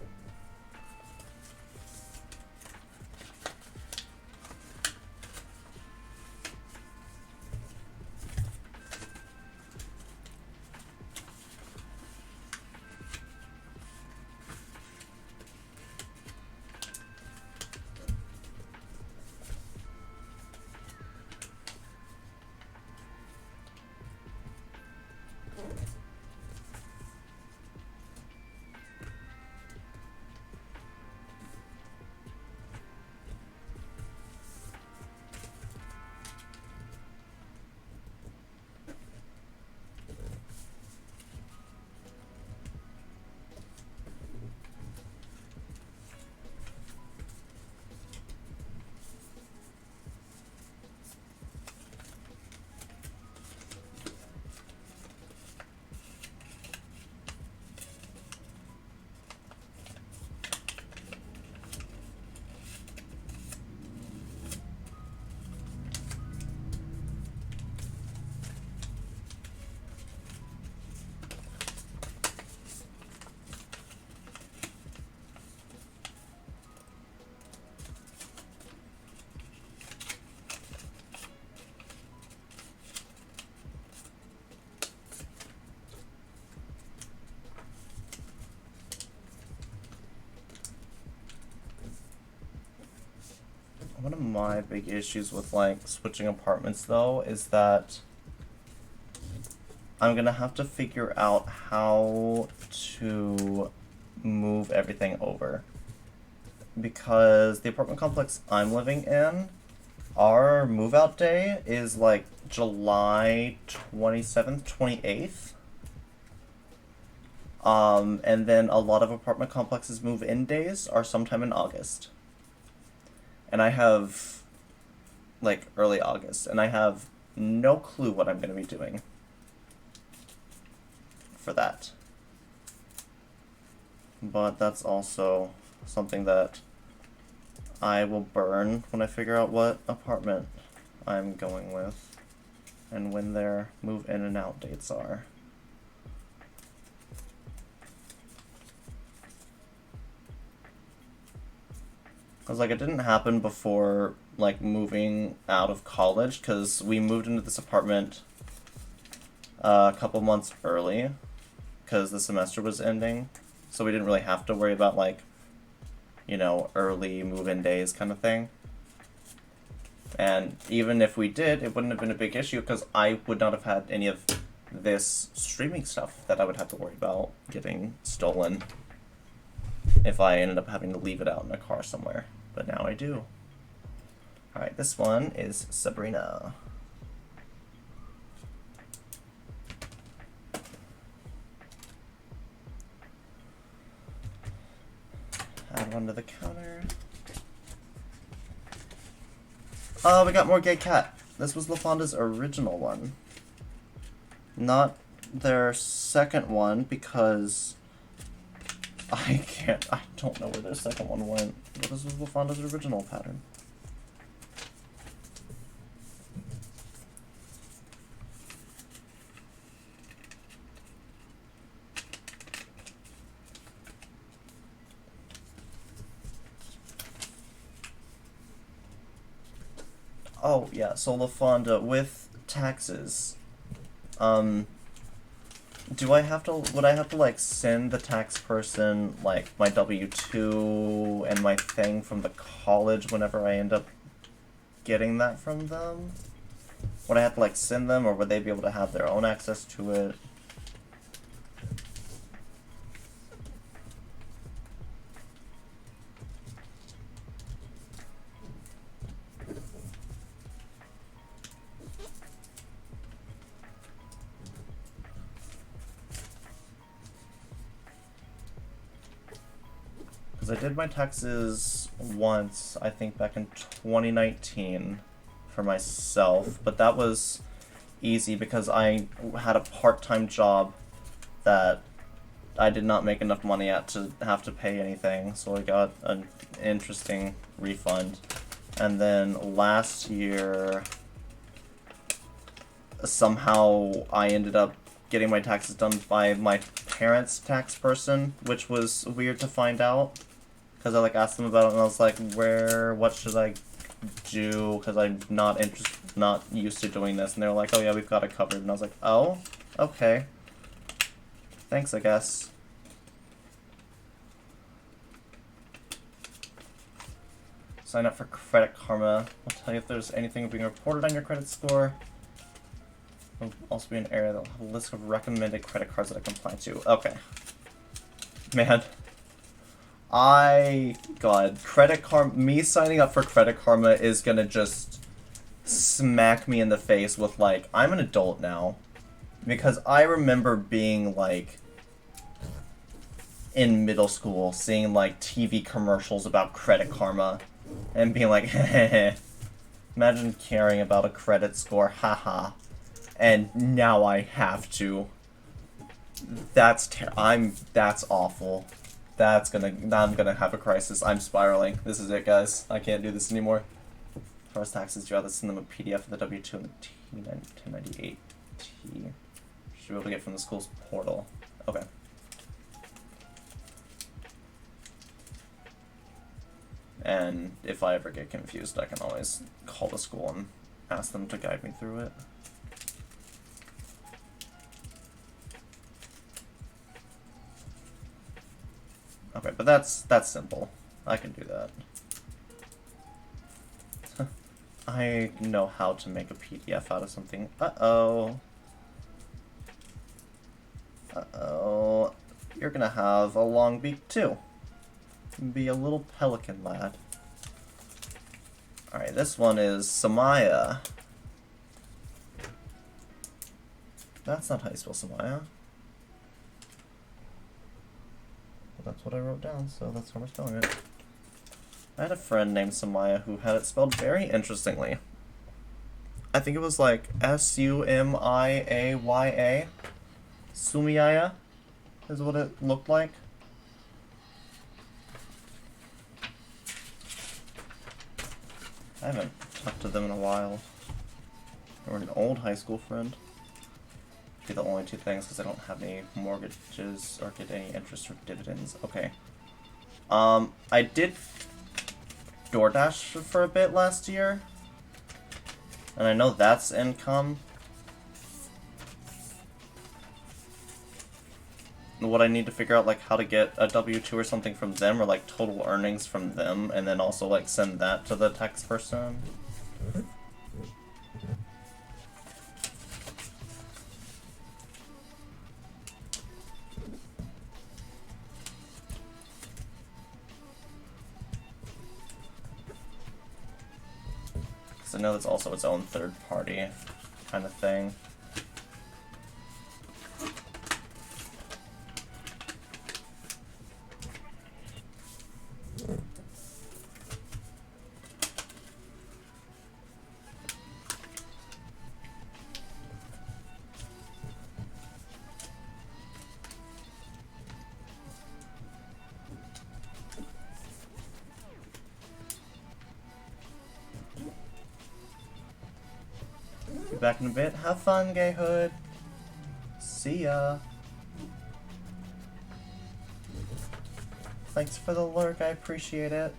One of my big issues with, like, switching apartments, though, is that I'm gonna have to figure out how to move everything over. Because the apartment complex I'm living in, our move-out day is, like, July 27th, 28th. And then a lot of apartment complexes' move-in days are sometime in August. And I have, like, early August, and I have no clue what I'm going to be doing for that. But that's also something that I will burn when I figure out what apartment I'm going with and when their move-in and out dates are. Because, like, it didn't happen before, like, moving out of college, because we moved into this apartment a couple months early, because the semester was ending, so we didn't really have to worry about, like, you know, early move-in days kind of thing. And even if we did, it wouldn't have been a big issue, because I would not have had any of this streaming stuff that I would have to worry about getting stolen. if I ended up having to leave it out in a car somewhere. But now I do. Alright, this one is Sabrina. Add one to the counter. Oh, we got more Gay Cat. This was LaFonda's original one. Not their second one, because I don't know where their second one went. But this was LaFonda's original pattern. Oh, yeah, so LaFonda, with taxes, would I have to, like, send the tax person, like, my W-2 and my thing from the college whenever I end up getting that from them? Would I have to, like, send them, or would they be able to have their own access to it? Because I did my taxes once, I think back in 2019 for myself, but that was easy because I had a part-time job that I did not make enough money at to have to pay anything, so I got an interesting refund. And then last year, somehow I ended up getting my taxes done by my parents' tax person, which was weird to find out. Because I, like, asked them about it, and I was like, what should I do? Because I'm not used to doing this. And they were like, oh yeah, we've got it covered. And I was like, oh, okay. Thanks, I guess. Sign up for Credit Karma. I'll tell you if there's anything being reported on your credit score. There'll also be an area that'll have a list of recommended credit cards that I can apply to. Okay. Man. God, Credit Karma, me signing up for Credit Karma is gonna just smack me in the face with, like, I'm an adult now. Because I remember being, like, in middle school, seeing, like, TV commercials about Credit Karma, and being like, heh. Imagine caring about a credit score, haha. And now I have to. That's awful. I'm gonna have a crisis. I'm spiraling. This is it, guys. I can't do this anymore. As far as taxes, you rather send them a PDF of the W-2 and the 1098T. Should be able to get from the school's portal. Okay. And if I ever get confused, I can always call the school and ask them to guide me through it. Okay, but that's simple. I can do that. I know how to make a PDF out of something. Uh-oh. Uh-oh. You're gonna have a long beak, too. Be a little pelican lad. Alright, this one is Samaya. That's not how you spell Samaya. That's what I wrote down, so that's how we're spelling it. I had a friend named Samaya who had it spelled very interestingly. I think it was like S-U-M-I-A-Y-A. Sumiyaya is what it looked like. I haven't talked to them in a while. They were an old high school friend. Be the only two things because I don't have any mortgages or get any interest or dividends. Okay. I did DoorDash for a bit last year. And I know that's income. What I need to figure out, like, how to get a W-2 or something from them, or, like, total earnings from them, and then also, like, send that to the tax person. know that's also its own third party kind of thing. Be back in a bit. Have fun, Gay Hood. See ya. Thanks for the lurk, I appreciate it.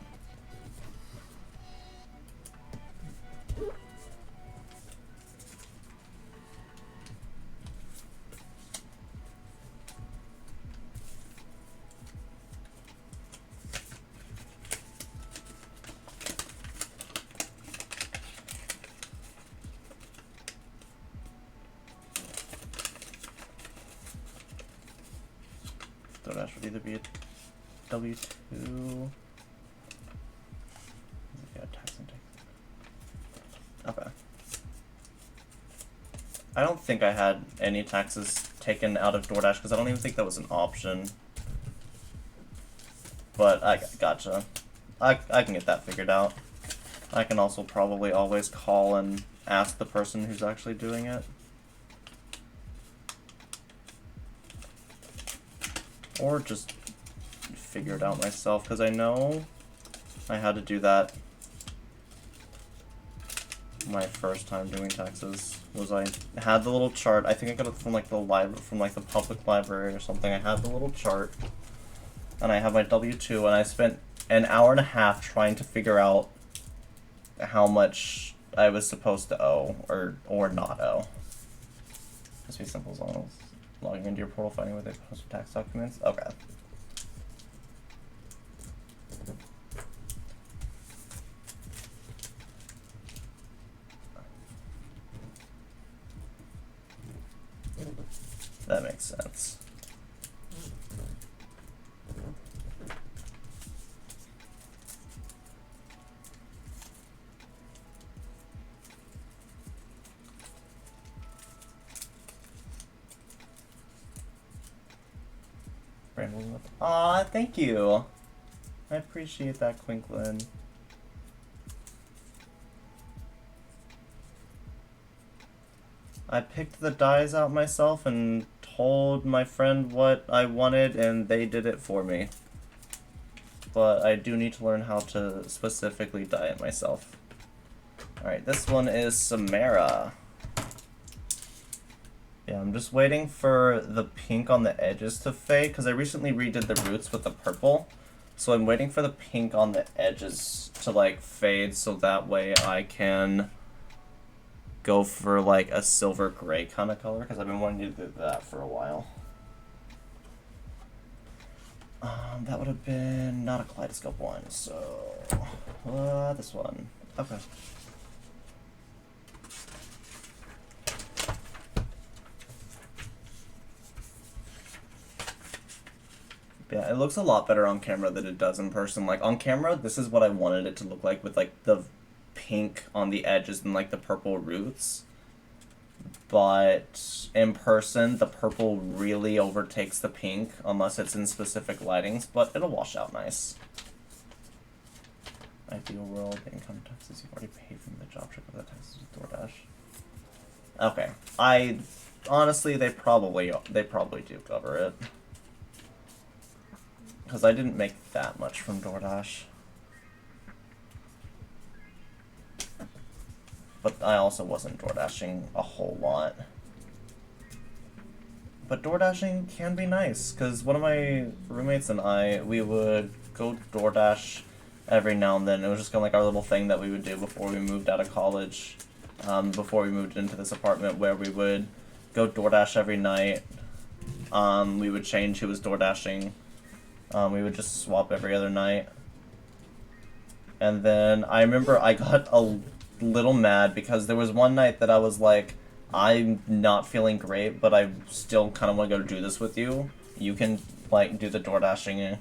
DoorDash would either be a W-2. Yeah, tax and take. Okay. I don't think I had any taxes taken out of DoorDash because I don't even think that was an option. But I gotcha. I can get that figured out. I can also probably always call and ask the person who's actually doing it. Or just figure it out myself, because I know I had to do that my first time doing taxes. Was I had the little chart. I think I got it from like the public library or something. I had the little chart, and I have my W-2, and I spent an hour and a half trying to figure out how much I was supposed to owe or not owe. Just be simple as long as logging into your portal, finding where they post your tax documents. Okay. That makes sense. Aw, thank you. I appreciate that, Quinklin. I picked the dyes out myself and told my friend what I wanted, and they did it for me. But I do need to learn how to specifically dye it myself. Alright, this one is Samara. Yeah, I'm just waiting for the pink on the edges to fade, because I recently redid the roots with the purple. So I'm waiting for the pink on the edges to, like, fade, so that way I can go for, like, a silver gray kind of color, because I've been wanting to do that for a while. That would have been not a kaleidoscope one, so this one. Okay. Yeah, it looks a lot better on camera than it does in person. Like, on camera, this is what I wanted it to look like, with, like, the pink on the edges and, like, the purple roots. But in person, the purple really overtakes the pink, unless it's in specific lightings, but it'll wash out nice. Ideal world, income taxes, you've already paid from the job check of the taxes with DoorDash. Okay, honestly, they probably do cover it. Because I didn't make that much from DoorDash. But I also wasn't DoorDashing a whole lot. But DoorDashing can be nice, because one of my roommates and I, we would go DoorDash every now and then. It was just kind of like our little thing that we would do before we moved out of college. Before we moved into this apartment, where we would go DoorDash every night. We would change who was DoorDashing. We would just swap every other night. And then I remember I got a little mad because there was one night that I was like, I'm not feeling great, but I still kind of want to go do this with you. You can, like, do the DoorDashing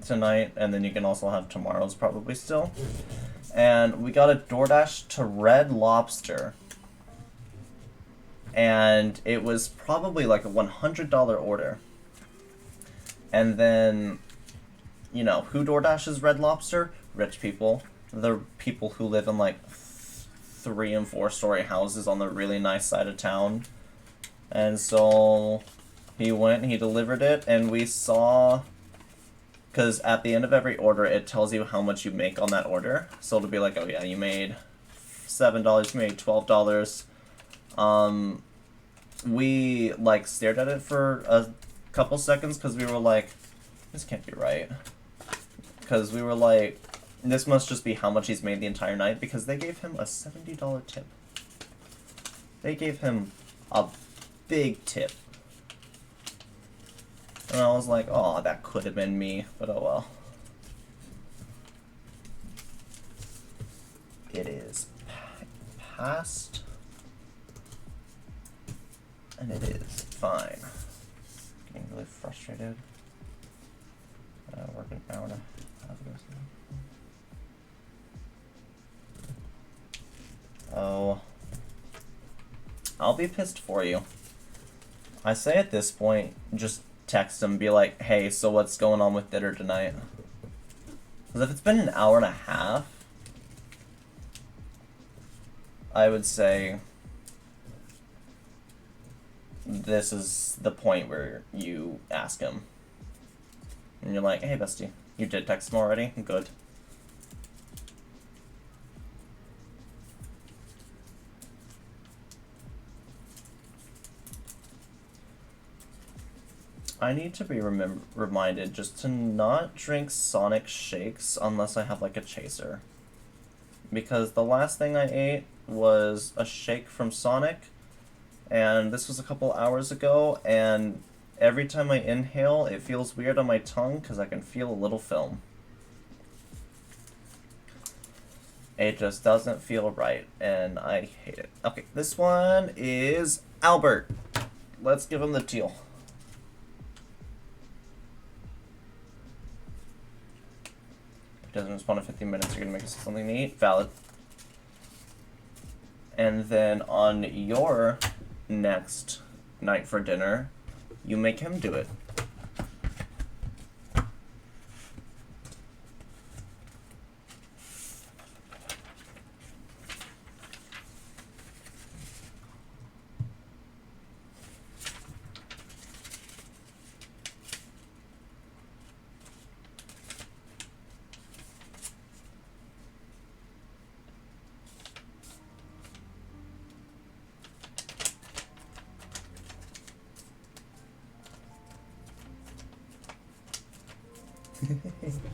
tonight, and then you can also have tomorrow's probably still. And we got a DoorDash to Red Lobster. And it was probably like a $100 order. And then, you know, who DoorDashes Red Lobster? Rich people. The people who live in like 3- and 4-story houses on the really nice side of town. And so he went, he delivered it, and we saw, because at the end of every order, it tells you how much you make on that order. So it'll be like, oh yeah, you made $7, you made $12. We, like, stared at it for a couple seconds, because we were like, this can't be right. Because we were like, this must just be how much he's made the entire night, because they gave him a $70 tip. They gave him a big tip. And I was like, oh, that could have been me, but oh well. It is past, and it is fine. Getting really frustrated. Working an hour and a half ago. Oh. I'll be pissed for you. I say at this point, just text him, be like, hey, so what's going on with dinner tonight? Because if it's been an hour and a half, I would say this is the point where you ask him. And you're like, hey, bestie, you did text him already? Good. I need to be reminded just to not drink Sonic shakes unless I have like a chaser. Because the last thing I ate was a shake from Sonic, and this was a couple hours ago, and every time I inhale, it feels weird on my tongue because I can feel a little film. It just doesn't feel right, and I hate it. Okay, this one is Albert. Let's give him the teal. If he doesn't respond in 15 minutes, you're gonna make us something to eat. Valid. And then on your next night for dinner, you make him do it.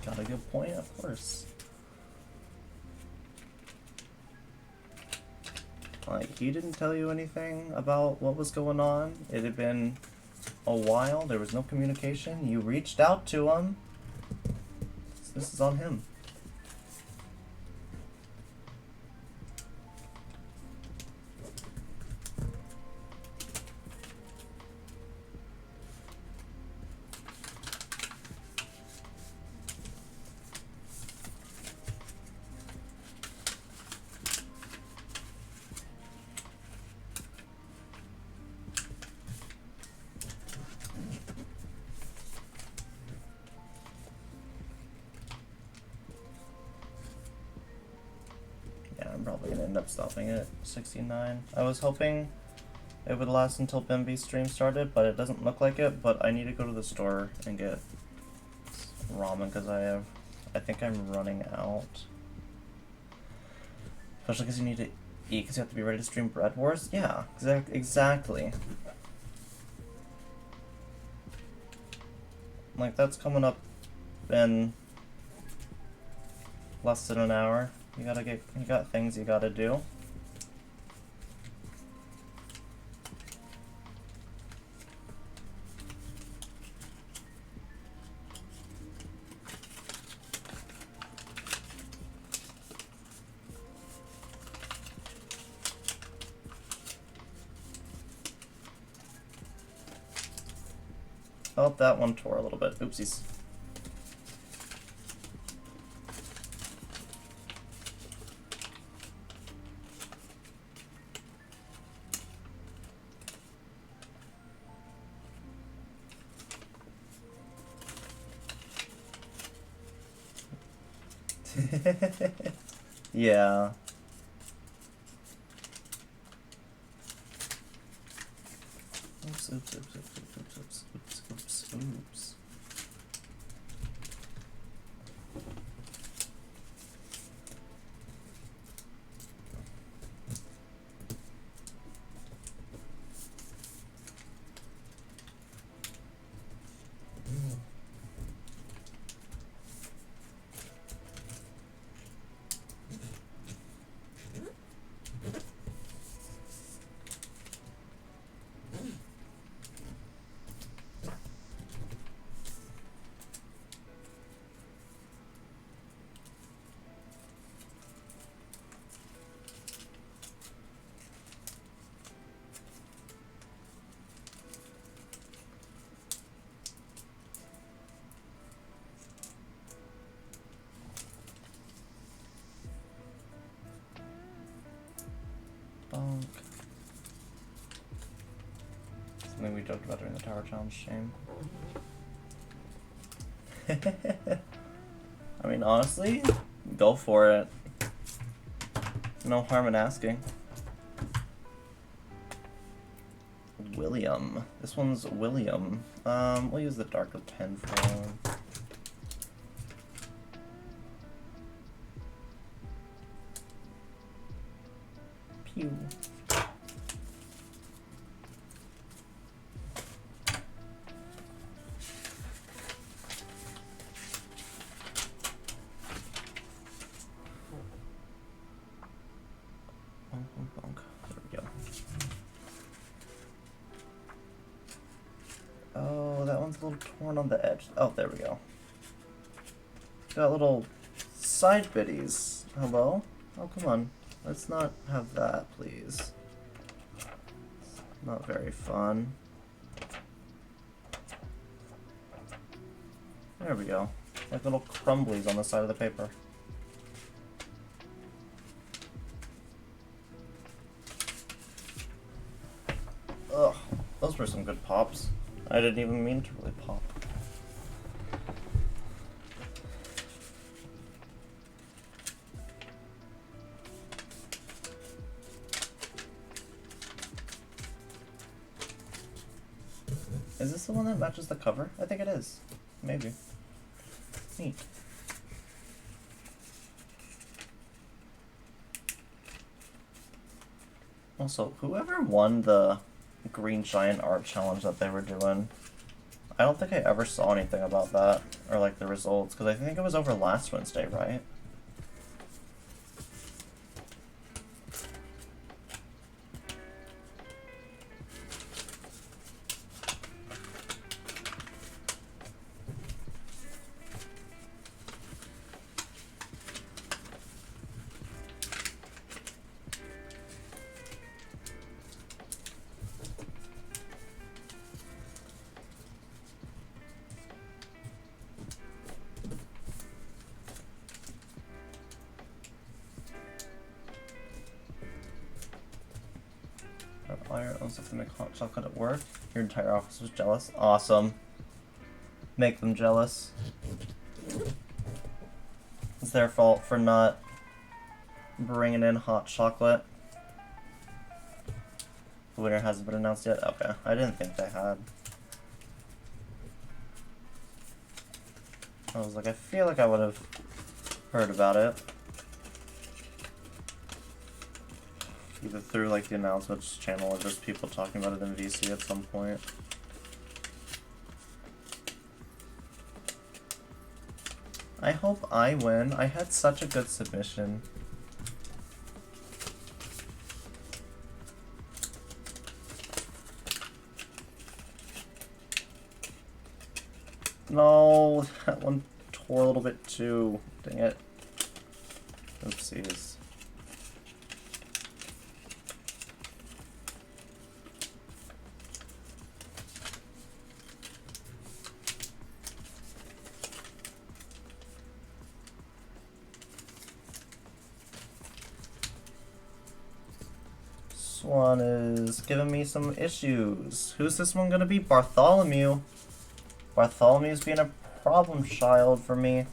Got a good point, of course. Like, he didn't tell you anything about what was going on. It had been a while. There was no communication. You reached out to him. This is on him. I'm probably gonna end up stopping at 69. I was hoping it would last until Bimby's stream started, but it doesn't look like it. But I need to go to the store and get ramen because I think I'm running out. Especially because you need to eat because you have to be ready to stream Bread Wars. Yeah, exactly. Like, that's coming up in less than an hour. You got things you gotta do. Oh, that one tore a little bit. Oopsies. Yeah. Oops, oops, oops, oops, oops, oops, oops, oops, oops. Bonk. Something we joked about during the tower challenge, shame. I mean, honestly, go for it. No harm in asking. William. This one's William. We'll use the Dark of 10 for him. Pew. Bonk, bonk, bonk. There we go. Oh, that one's a little torn on the edge. Oh, there we go. Got little side bitties. Hello? Oh, come on. Let's not have that, please. Not very fun. There we go. Like little crumblies on the side of the paper. Ugh, those were some good pops. I didn't even mean to really pop. Is this the one that matches the cover? I think it is. Maybe. Neat. Also, whoever won the Green Giant art challenge that they were doing, I don't think I ever saw anything about that, or like the results, because I think it was over last Wednesday, right? Fire owns if they make hot chocolate at work. Your entire office was jealous. Awesome. Make them jealous. It's their fault for not bringing in hot chocolate. The winner hasn't been announced yet? Okay. I didn't think they had. I was like, I feel like I would have heard about it. Either through like the announcements channel or just people talking about it in VC at some point. I hope I win. I had such a good submission. No, that one tore a little bit too. Dang it. Oopsies. This one is giving me some issues. Who's this one gonna be? Bartholomew. Bartholomew's being a problem child for me.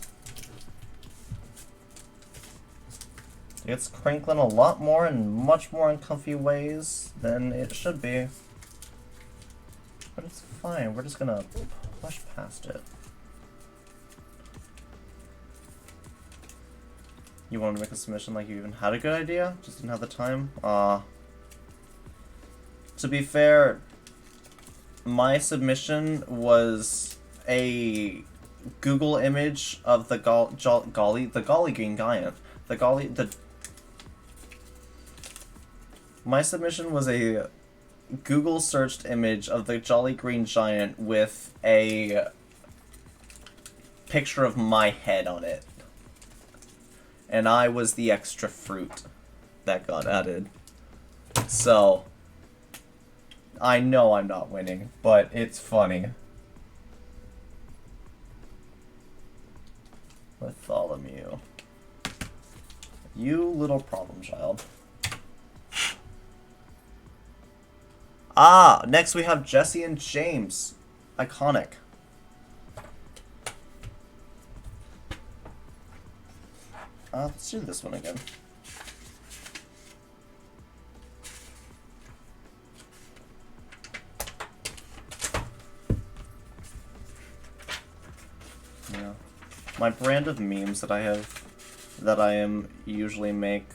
It's crinkling a lot more and much more uncomfy ways than it should be. But it's fine, we're just gonna push past it. You wanted to make a submission like you even had a good idea? Just didn't have the time? To be fair, my submission was a Google image of the Golly Green Giant. My submission was a Google searched image of the Jolly Green Giant with a picture of my head on it. And I was the extra fruit that got added. So, I know I'm not winning, but it's funny. Bartholomew. You little problem child. Ah, next we have Jesse and James. Iconic. Let's do this one again. Yeah. My brand of memes that I am usually make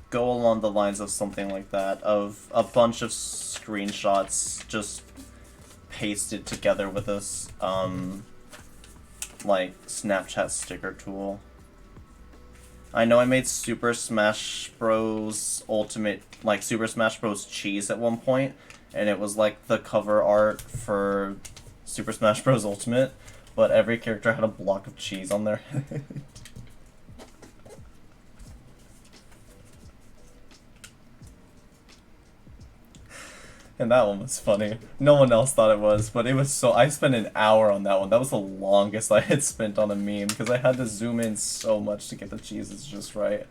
go along the lines of something like that, of a bunch of screenshots just pasted together with this, like, Snapchat sticker tool. I know I made Super Smash Bros. Ultimate, like, Super Smash Bros. Cheese at one point, and it was like the cover art for Super Smash Bros. Ultimate, but every character had a block of cheese on their head. And that one was funny. No one else thought it was, but it was so... I spent an hour on that one. That was the longest I had spent on a meme, because I had to zoom in so much to get the cheeses just right.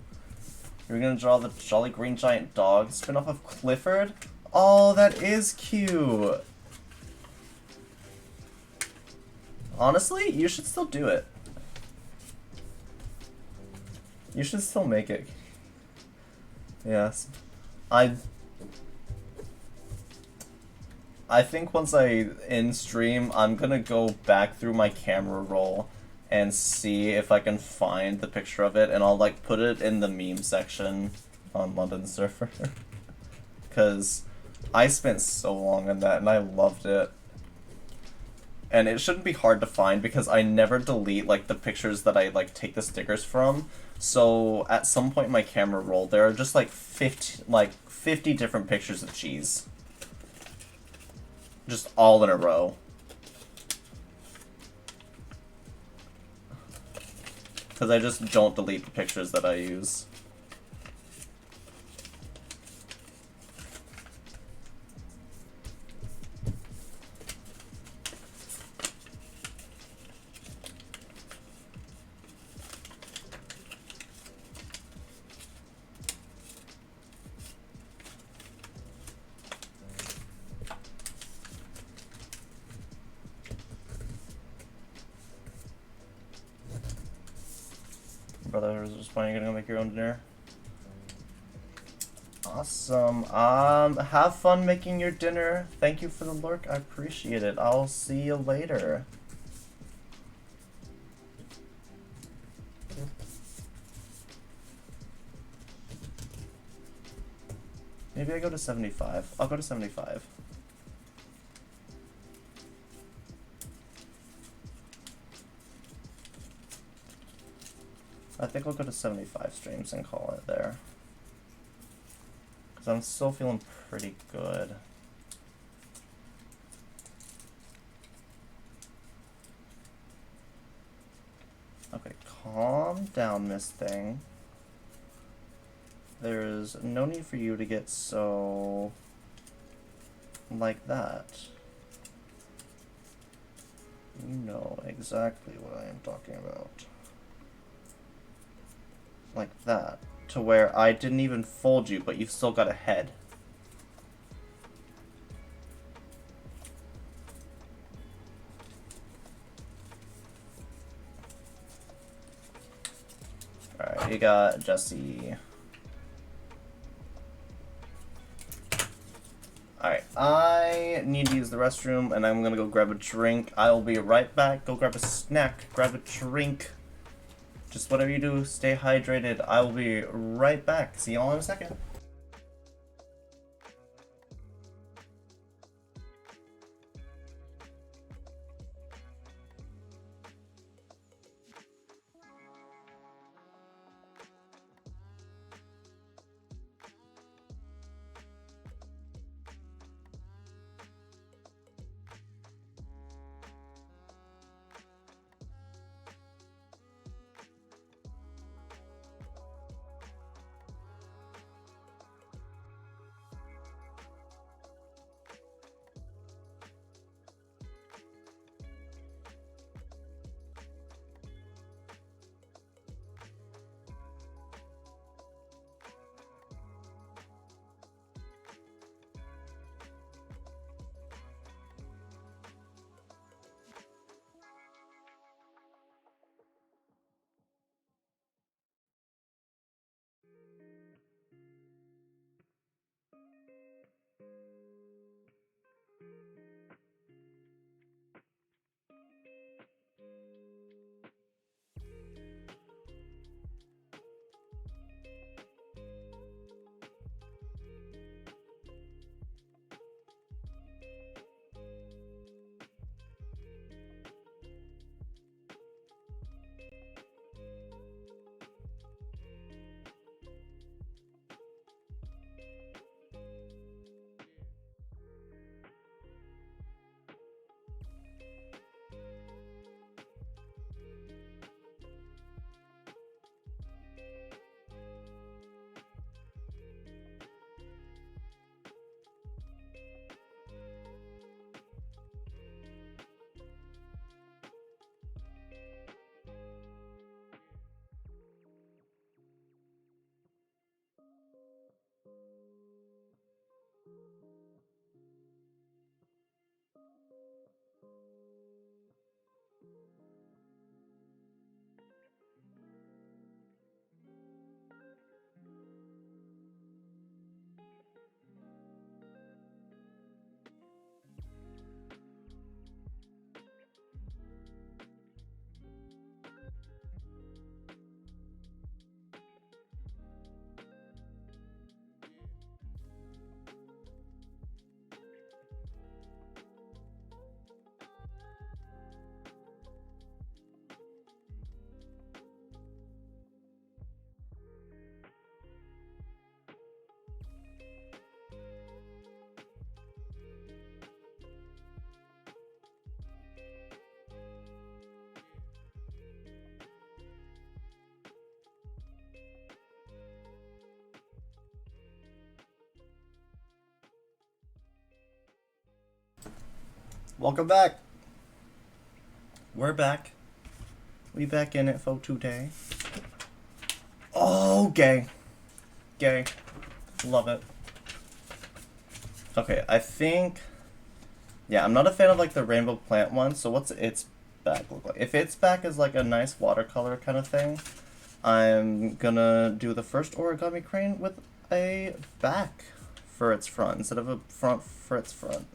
You're gonna draw the Jolly Green Giant dog spin-off of Clifford? Oh, that is cute! Honestly, you should still do it. You should still make it. Yes. I think once I end stream, I'm gonna go back through my camera roll and see if I can find the picture of it, and I'll like put it in the meme section on London Surfer. Cause I spent so long on that and I loved it. And it shouldn't be hard to find because I never delete like the pictures that I like take the stickers from. So at some point in my camera roll, there are just like 50 different pictures of cheese. Just all in a row. Because I just don't delete the pictures that I use. Brother was just fine. You're gonna go make your own dinner. Awesome. Have fun making your dinner. Thank you for the lurk. I appreciate it. I'll see you later. Maybe I go to 75. I'll go to 75. I think I'll go to 75 streams and call it there. Because I'm still feeling pretty good. Okay, calm down, Miss Thing. There's no need for you to get so... like that. You know exactly what I am talking about. Like that, to where I didn't even fold you, but you've still got a head. Alright, you got Jesse. Alright, I need to use the restroom and I'm gonna go grab a drink. I will be right back. Go grab a snack, grab a drink. Just whatever you do, stay hydrated. I will be right back. See y'all in a second. Welcome back. We're back. We back in it for today. Oh, gay. Gay. Love it. Okay, I think... Yeah, I'm not a fan of, like, the rainbow plant one, so what's its back look like? If its back is, like, a nice watercolor kind of thing, I'm gonna do the first origami crane with a back for its front instead of a front for its front.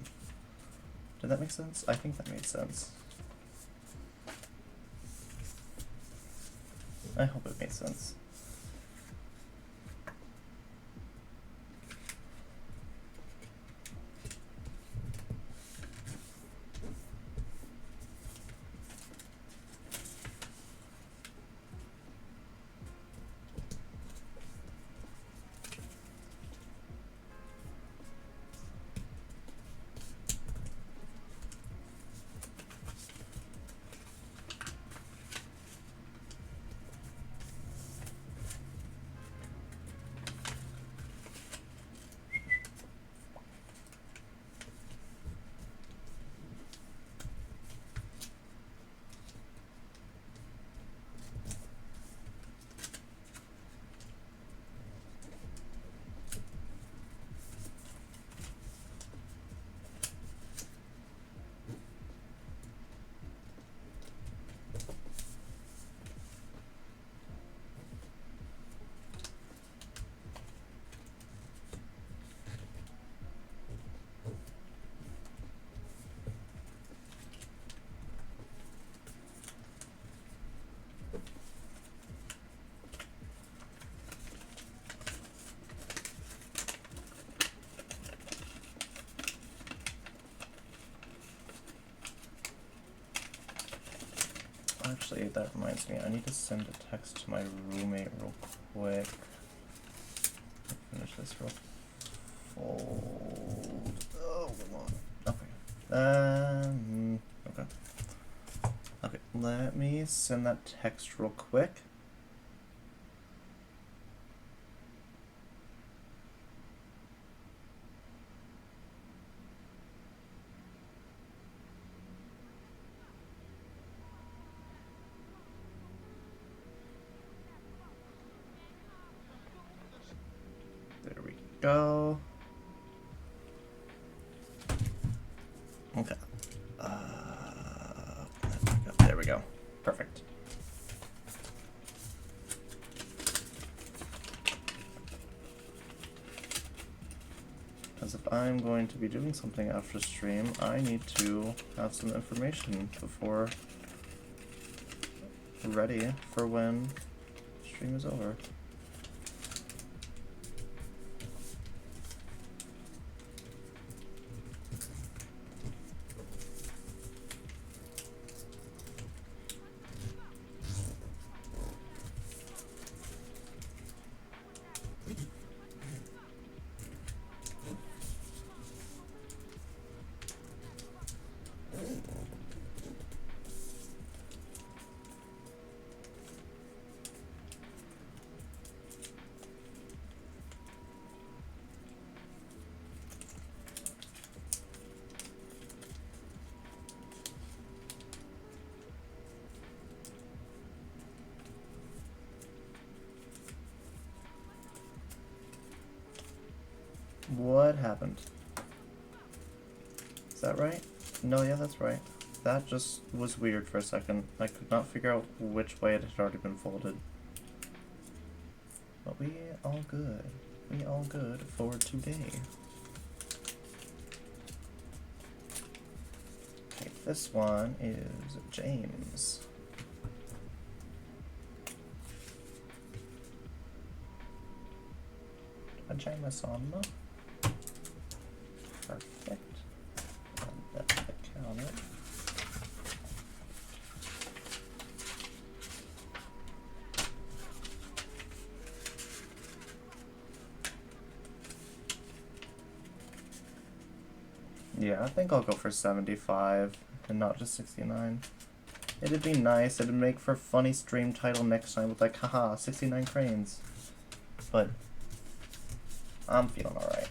Did that make sense? I think that made sense. I hope it made sense. Actually, that reminds me, I need to send a text to my roommate real quick. Finish this real fold. Oh, come on. Okay. Okay. Okay, let me send that text real quick. There we go. Okay. There we go. Perfect. Because if I'm going to be doing something after stream, I need to have some information before ready for when stream is over. What happened? Is that right? No, yeah, that's right. That just was weird for a second. I could not figure out which way it had already been folded. But we all good. We all good for today. Okay, this one is James. A Jameson. Perfect. And that's the counter. Yeah, I think I'll go for 75 and not just 69. It'd be nice. It'd make for a funny stream title next time with like, haha, 69 cranes. But I'm feeling alright.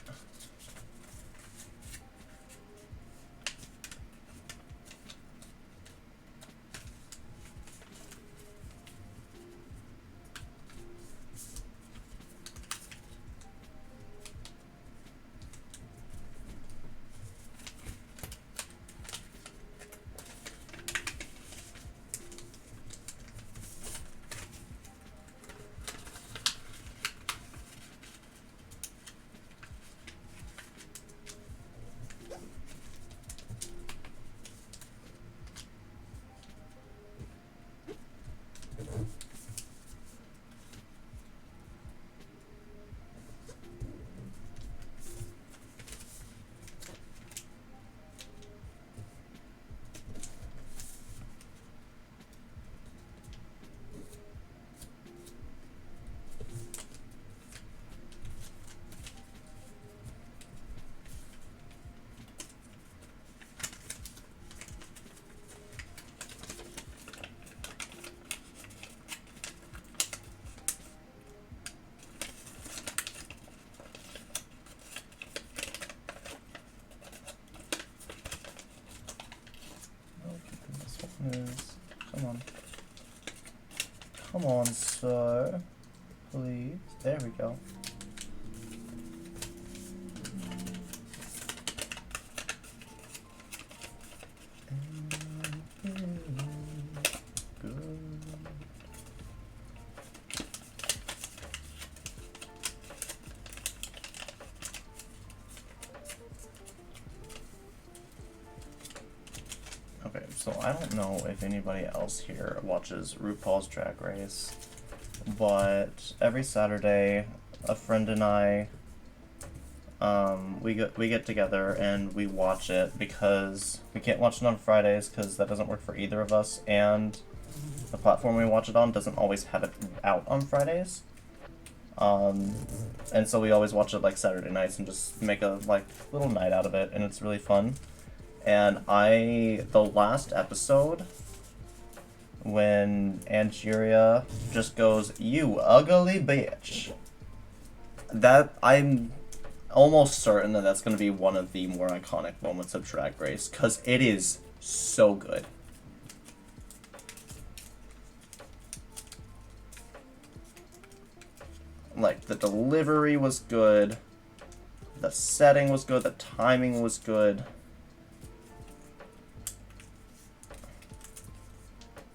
Is, come on. Come on, sir. Please. There we go. Good. Okay, so I don't know if anybody else here watches RuPaul's Drag Race, but every Saturday, a friend and I, we get together and we watch it because we can't watch it on Fridays because that doesn't work for either of us, and the platform we watch it on doesn't always have it out on Fridays. And so we always watch it like Saturday nights and just make a like little night out of it, and it's really fun. And the last episode, when Angeria just goes, "You ugly bitch," that I'm almost certain that that's going to be one of the more iconic moments of Drag Race, because it is so good. Like, the delivery was good, the setting was good, the timing was good.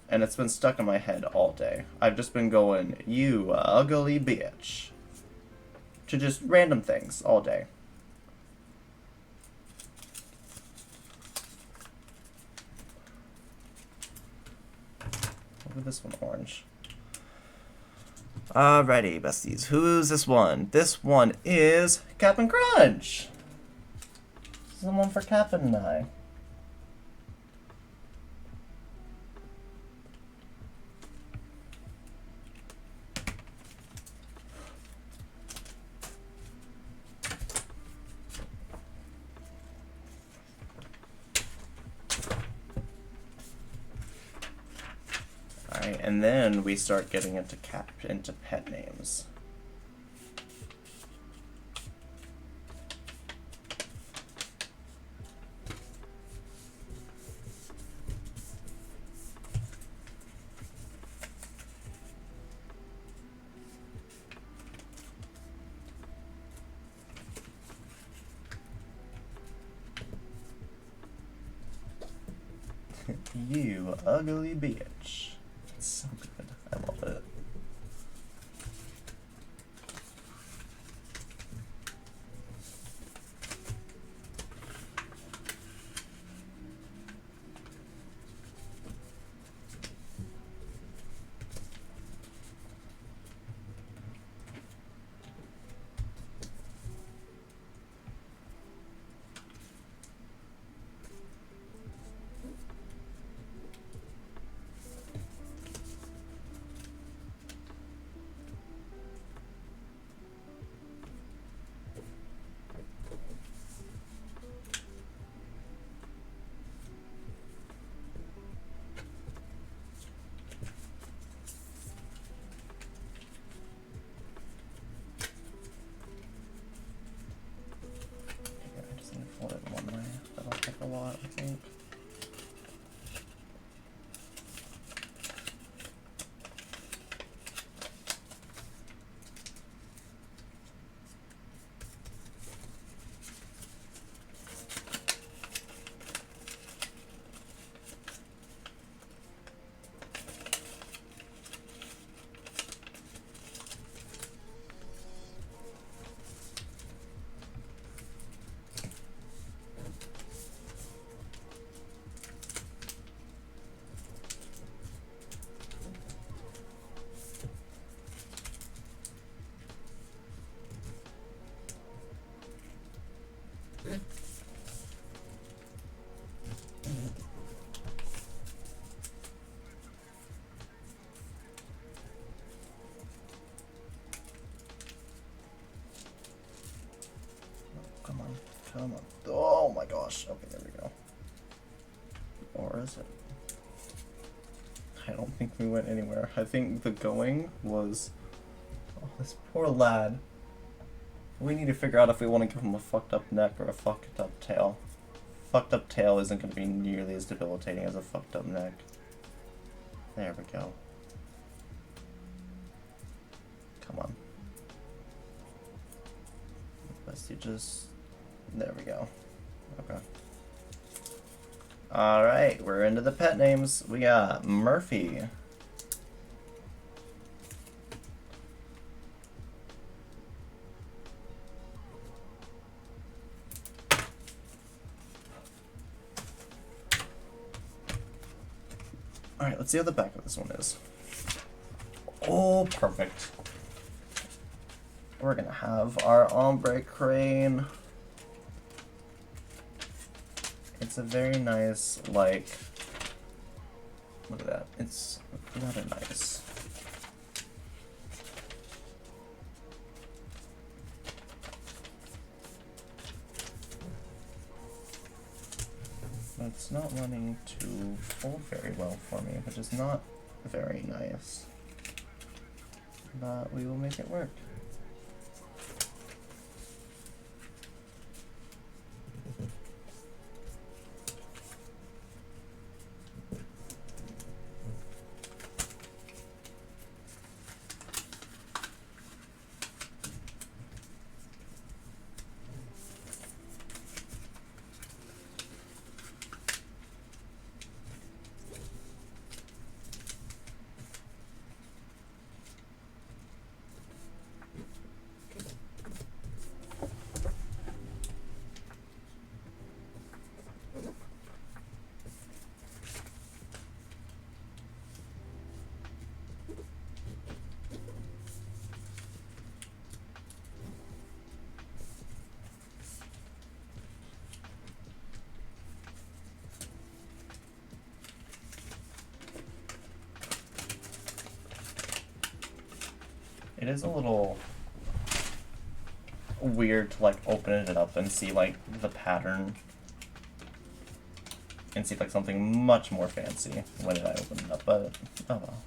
And it's been stuck in my head all day. I've just been going, "You ugly bitch," to just random things all day. Look at this one, orange. Alrighty, besties. Who's this one? This one is Cap'n Crunch. This is the one for Cap'n and I. Alright, and then we start getting into pet names. You ugly bitch. It's so good. I love it. Fold it one way. That'll take a lot, I think. Come on, come on. Oh my gosh. Okay, there we go. Or is it? I don't think we went anywhere. I think the going was... Oh, this poor lad. We need to figure out if we want to give him a fucked up neck or a fucked up tail. Fucked up tail isn't going to be nearly as debilitating as a fucked up neck. There we go. Come on. Let's just... There we go. Okay. Alright, we're into the pet names. We got Murphy. Alright, let's see how the back of this one is. Oh, perfect. We're gonna have our ombre crane. It's a very nice, like, Look at that. It's rather nice. But it's not wanting to fold very well for me, which is not very nice. But we will make it work. It is a little weird to like open it up and see like the pattern and see like something much more fancy when I open it up, but oh well.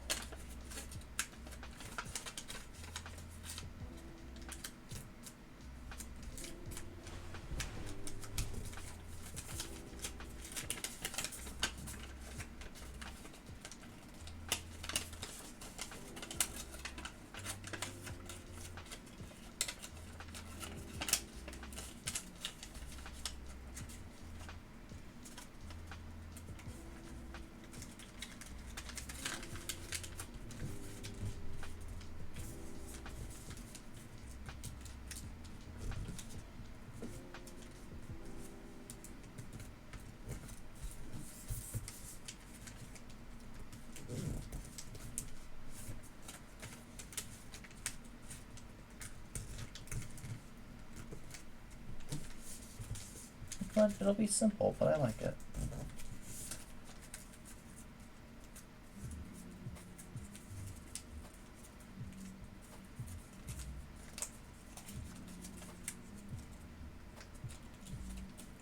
But it'll be simple, but I like it.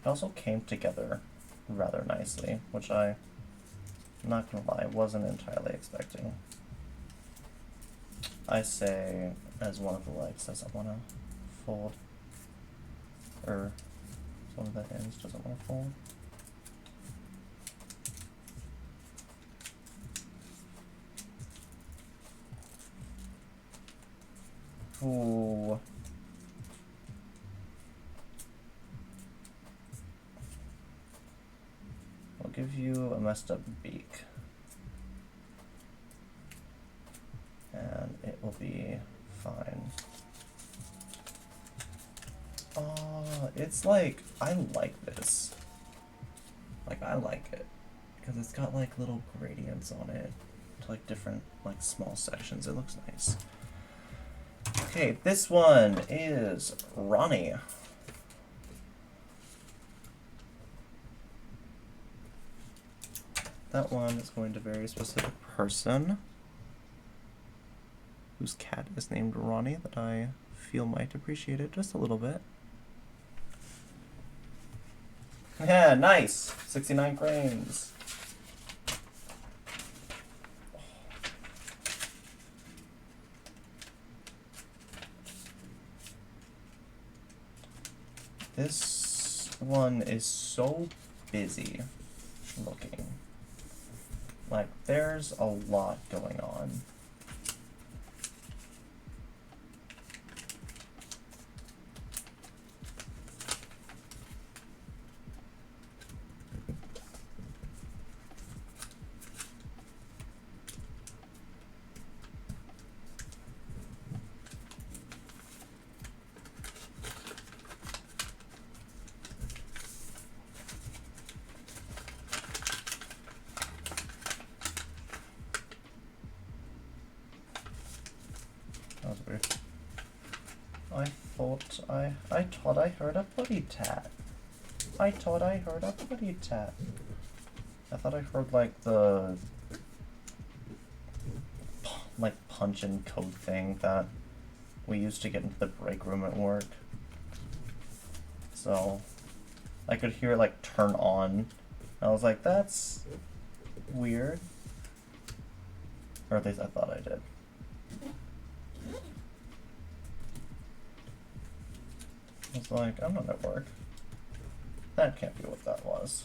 It also came together rather nicely, which I'm not gonna lie, wasn't entirely expecting. I say, as one of the legs doesn't want to fold, or one of the ends doesn't want to fold. Ooh. I'll give you a messed up beak. And it will be fine. Oh, it's like, I like this. Like, I like it. Because it's got like little gradients on it. To like different, like small sections. It looks nice. Okay, this one is Ronnie. That one is going to a very specific person whose cat is named Ronnie that I feel might appreciate it just a little bit. Yeah, nice! 69 cranes. This one is so busy looking. Like, there's a lot going on. That was weird. I thought I heard a putty tat. I thought I heard a putty tat. I thought I heard like the like punch in code thing that we used to get into the break room at work. So I could hear it like turn on. I was like, that's weird. Or at least I thought I did. I was like, I'm not at work. That can't be what that was.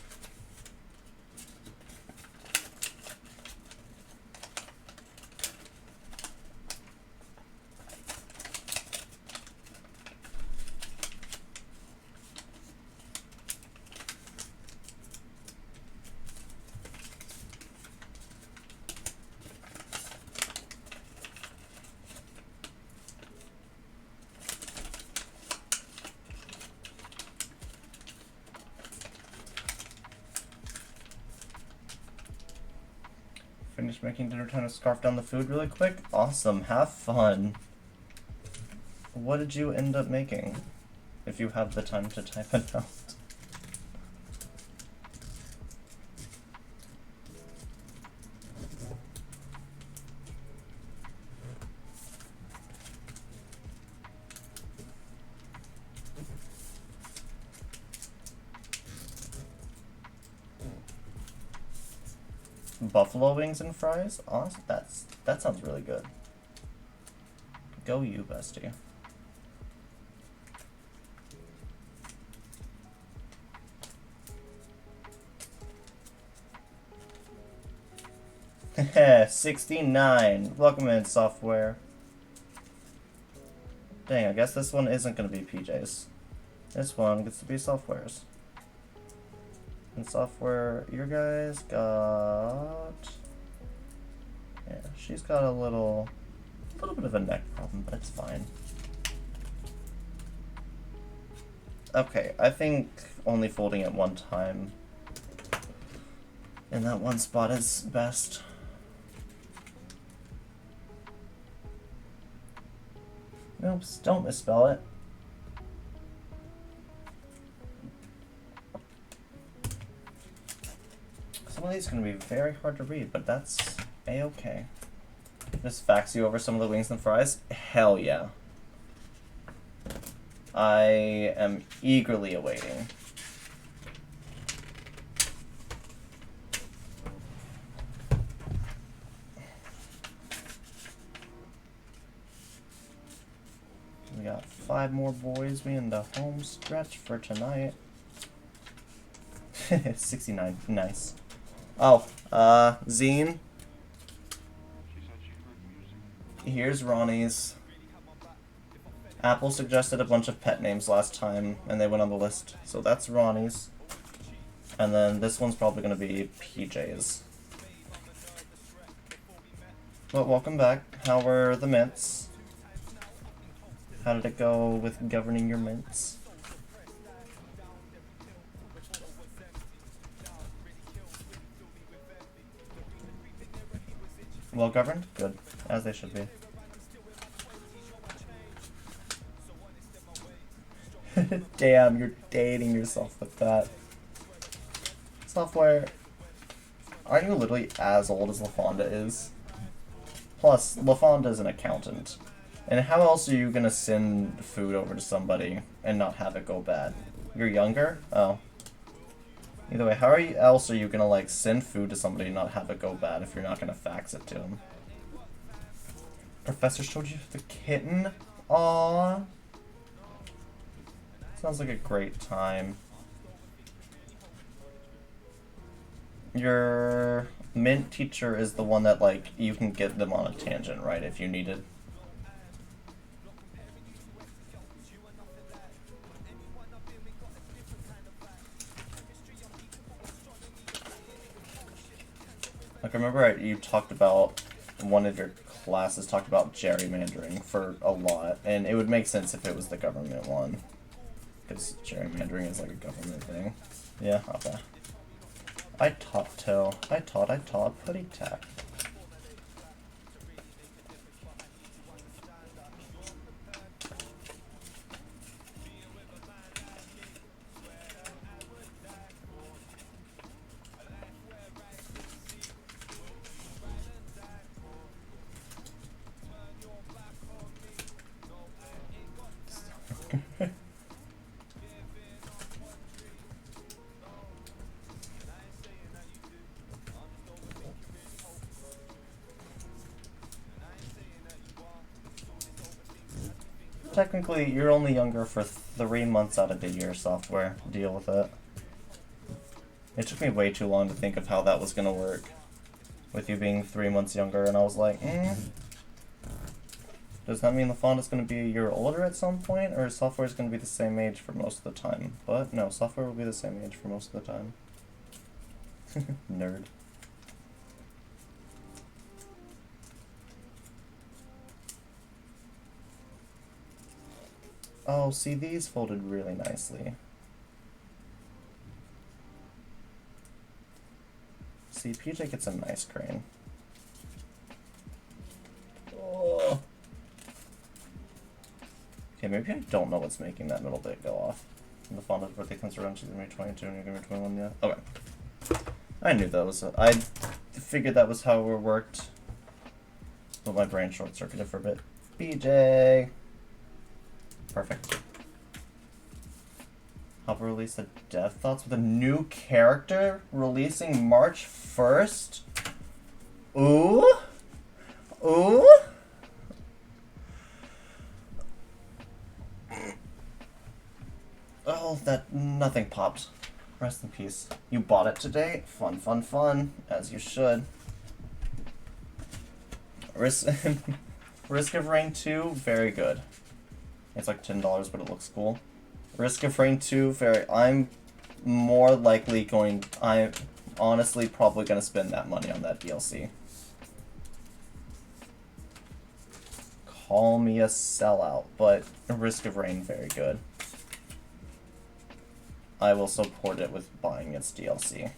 Finish making dinner, trying to scarf down the food really quick. Awesome, have fun. What did you end up making? If you have the time to type it out. Buffalo wings and fries? Awesome. That sounds really good. Go you, bestie. Heh, 69. Welcome in, software. Dang, I guess this one isn't gonna be PJ's. This one gets to be software's. And software, your guys got... Yeah, she's got a little bit of a neck problem, but it's fine. Okay, I think only folding it one time in that one spot is best. Oops, don't misspell it. Some of these are going to be very hard to read, but that's a-okay. Just fax you over some of the wings and fries? Hell yeah. I am eagerly awaiting. We got 5 more boys. We in the home stretch for tonight. 69, nice. Oh, Zine. Here's Ronnie's. Apple suggested a bunch of pet names last time, and they went on the list. So that's Ronnie's. And then this one's probably going to be PJ's. Well, welcome back. How were the mints? How did it go with governing your mints? Well governed? Good. As they should be. Damn, you're dating yourself with that. Software, aren't you literally as old as LaFonda is? Plus, LaFonda is an accountant. And how else are you gonna send food over to somebody and not have it go bad? You're younger? Oh. Either way, how else are you gonna, like, send food to somebody and not have it go bad if you're not gonna fax it to them? Professor showed you the kitten? Aww. Sounds like a great time. Your mint teacher is the one that, like, you can get them on a tangent, right, if you needed. Like, I remember you talked about, one of your classes talked about gerrymandering for a lot, and it would make sense if it was the government one. Because gerrymandering is like a government thing. Yeah, okay. I taught, putty tack. Technically, you're only younger for 3 months out of the year, software. Deal with it. It took me way too long to think of how that was gonna work. With you being 3 months younger, and I was like, Does that mean the font is gonna be a year older at some point, or software is gonna be the same age for most of the time? But no, software will be the same age for most of the time. Nerd. Oh, see, these folded really nicely. See, PJ gets a nice crane. Oh. Okay, maybe I don't know what's making that middle bit go off. And the font of birthday comes around, she's gonna be 22 and you're gonna be 21, yeah? Okay. I knew that was, I figured that was how it worked. But my brain short-circuited for a bit. PJ! Perfect. Hopper released the Death Thoughts with a new character releasing March 1st. Ooh? Ooh? Oh, that nothing popped. Rest in peace. You bought it today? Fun, fun, fun. As you should. Risk of Rain 2, very good. It's like $10, but it looks cool. Risk of Rain 2, I'm more likely going... I'm honestly probably going to spend that money on that DLC. Call me a sellout, but Risk of Rain, very good. I will support it with buying its DLC.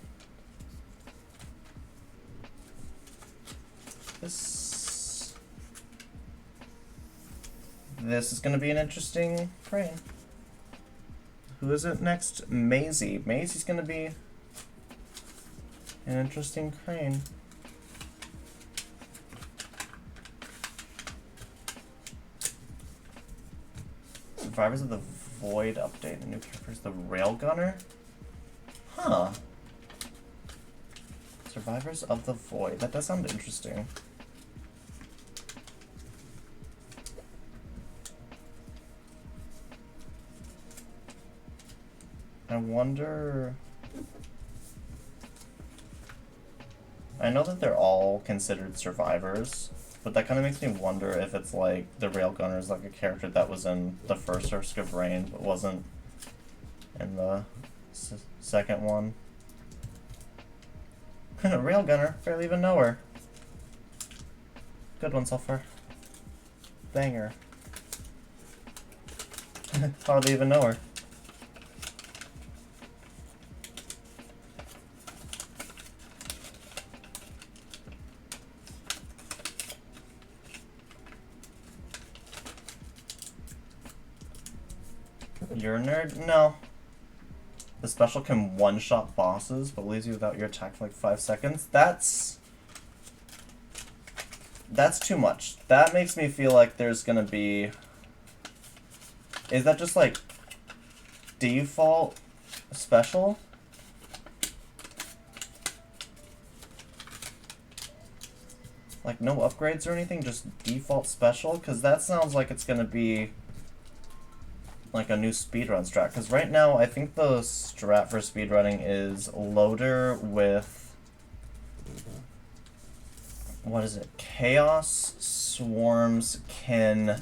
This is going to be an interesting crane. Who is it next? Maisie. Maisie's going to be an interesting crane. Survivors of the Void update. The new character is the Railgunner? Huh. Survivors of the Void. That does sound interesting. I wonder... I know that they're all considered survivors, but that kind of makes me wonder if it's like the Railgunner is like a character that was in the first Risk of Rain, but wasn't in the second one. Railgunner, barely even know her. Good one so far. Banger. Hardly even know her. You're a nerd? No. The special can one-shot bosses, but leaves you without your attack for like 5 seconds. That's too much. That makes me feel like there's gonna be... Is that just like default special? Like no upgrades or anything, just default special? Because that sounds like it's gonna be like a new speedrun strat, because right now I think the strat for speedrunning is loader with, what is it, chaos, swarms, kin,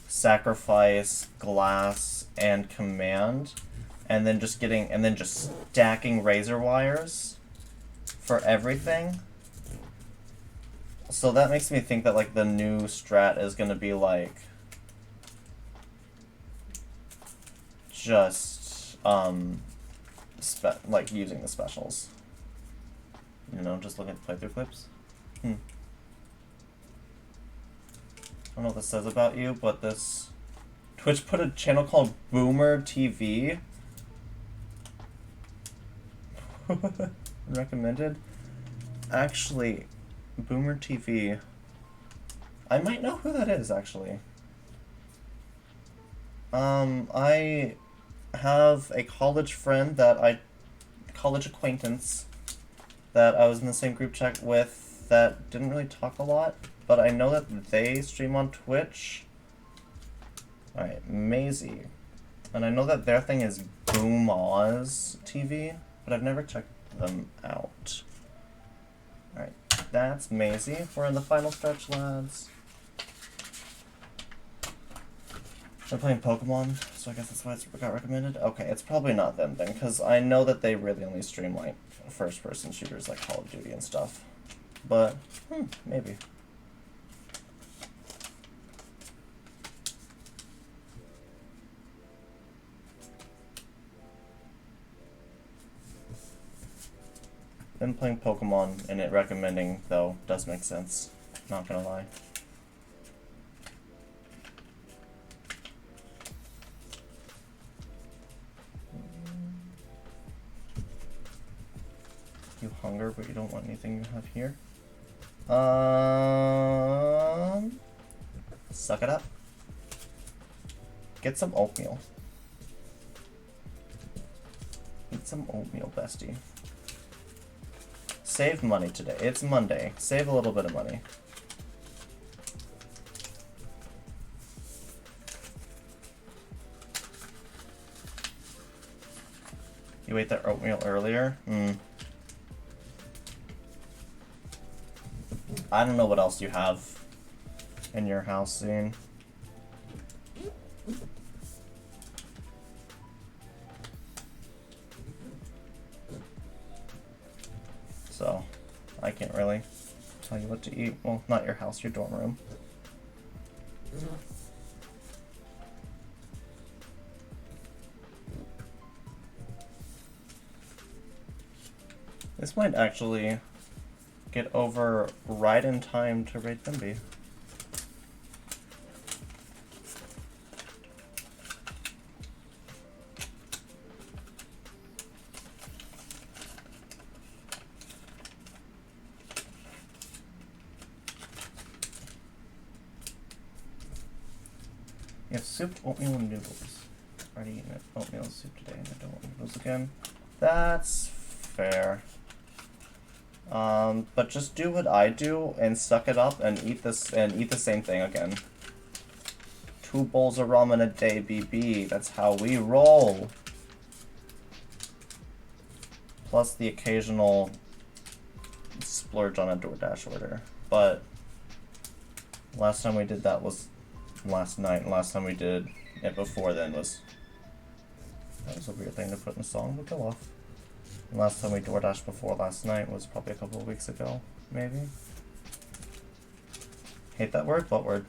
sacrifice, glass, and command, and then just stacking razor wires for everything. So that makes me think that like the new strat is gonna be like just like using the specials, you know, just looking at the playthrough clips. I don't know what this says about you, but this Twitch put a channel called Boomer TV. Recommended. Actually, Boomer TV, I might know who that is actually. I have a college friend college acquaintance that I was in the same group chat with that didn't really talk a lot, but I know that they stream on Twitch, Alright, Maisie. And I know that their thing is Boom Oz TV, but I've never checked them out. Alright, that's Maisie. We're in the final stretch, lads. They're playing Pokemon, so I guess that's why it got recommended. Okay, it's probably not them then, because I know that they really only stream like first-person shooters like Call of Duty and stuff. But, maybe. Them playing Pokemon and it recommending, though, does make sense. Not gonna lie. You hunger, but you don't want anything you have here. Suck it up. Get some oatmeal. Eat some oatmeal, bestie. Save money today. It's Monday. Save a little bit of money. You ate that oatmeal earlier? I don't know what else you have in your house, Zane. So, I can't really tell you what to eat. Well, not your house, your dorm room. This might actually get over right in time to raid Bimby. You have soup, oatmeal, and noodles. Already eaten it. Oatmeal and soup today, and I don't want noodles again. That's fair. But just do what I do and suck it up and eat this and eat the same thing again. 2 bowls of ramen a day, BB. That's how we roll. Plus the occasional splurge on a DoorDash order. But last time we did that was last night, and last time we did it before then was... That was a weird thing to put in a song, but go off. And last time we DoorDashed before last night was probably a couple of weeks ago, maybe. Hate that word? What word?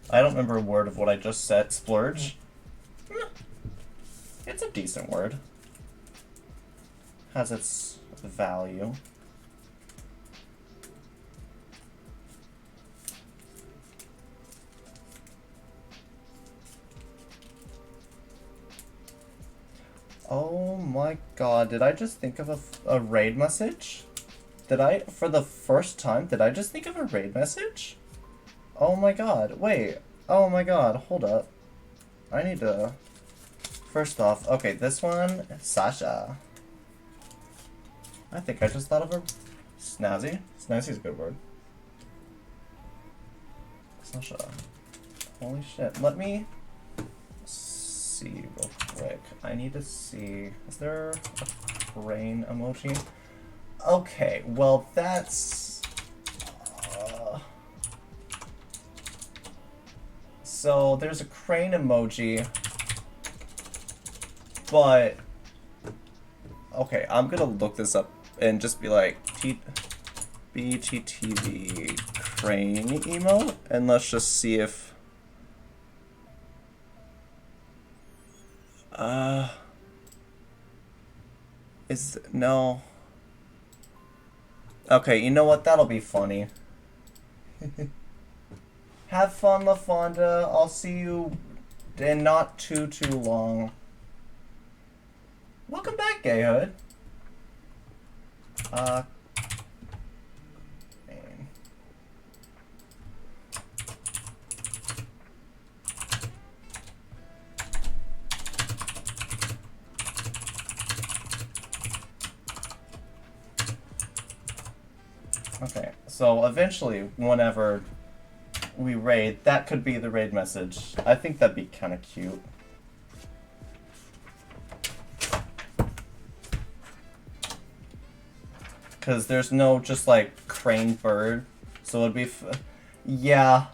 I don't remember a word of what I just said. Splurge? It's a decent word. Has its value. Oh my god, did I just think of a raid message? Did I, for the first time, did I just think of a raid message? Oh my god, wait. Oh my god, hold up. I need to... First off, okay, this one, Sasha. I think I just thought of a... Snazzy? Snazzy is a good word. Sasha. Holy shit, let me... see real quick. I need to see... Is there a crane emoji? Okay, well that's... So there's a crane emoji, but... Okay, I'm gonna look this up and just be like, BTTV crane emo, and let's just see if... No. Okay, you know what? That'll be funny. Have fun, LaFonda. I'll see you in not too long. Welcome back, Gayhood. Man. Okay, so eventually, whenever we raid, that could be the raid message. I think that'd be kind of cute. Because there's no just like crane bird, so it'd be yeah.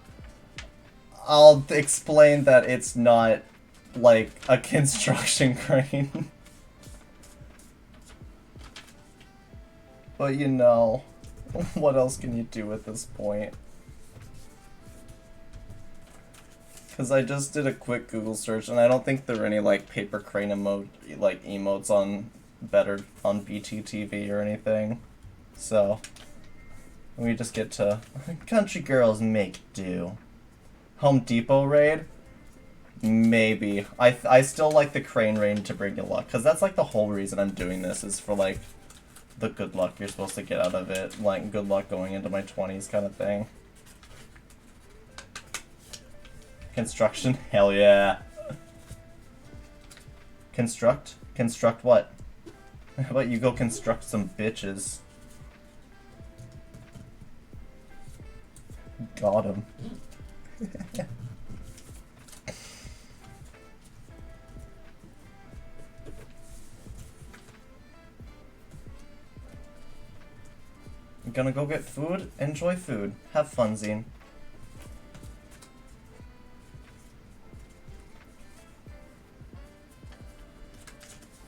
I'll explain that it's not like a construction crane. But you know, what else can you do at this point? Because I just did a quick Google search and I don't think there are any like paper crane emotes on BTTV or anything. So we just get to country girls make do. Home Depot raid? Maybe. I still like the crane raid to bring you luck, because that's like the whole reason I'm doing this, is for like the good luck you're supposed to get out of it. Like good luck going into my 20s kind of thing. Construction? Hell yeah. Construct? Construct what? How about you go construct some bitches? Got him. I'm gonna go get food. Enjoy food. Have fun, Zine.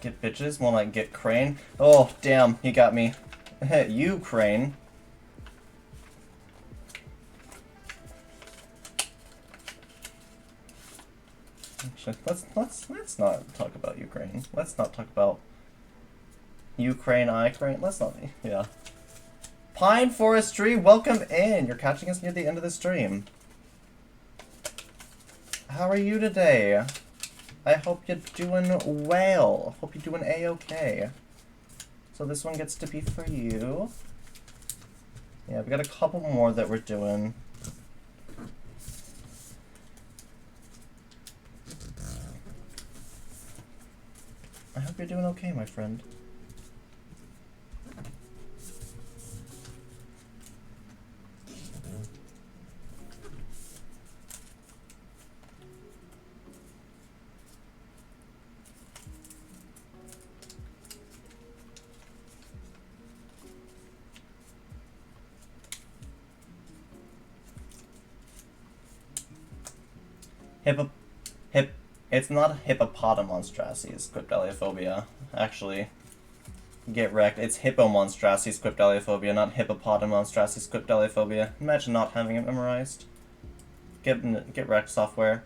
Get bitches? More like get crane? Oh, damn. He got me. You, crane. Actually, let's not talk about Ukraine. Let's not talk about Ukraine, Let's not. Yeah. Pine Forestry, welcome in. You're catching us near the end of the stream. How are you today? I hope you're doing well. Hope you're doing a-okay. So this one gets to be for you. Yeah, we got a couple more that we're doing. I hope you're doing okay, my friend. It's not Hippopotamonstroses Crypteliophobia, actually. Get wrecked. It's Hippomonstroses Crypteliophobia, not Hippopotamonstroses Crypteliophobia. Imagine not having it memorized. Get wrecked, software.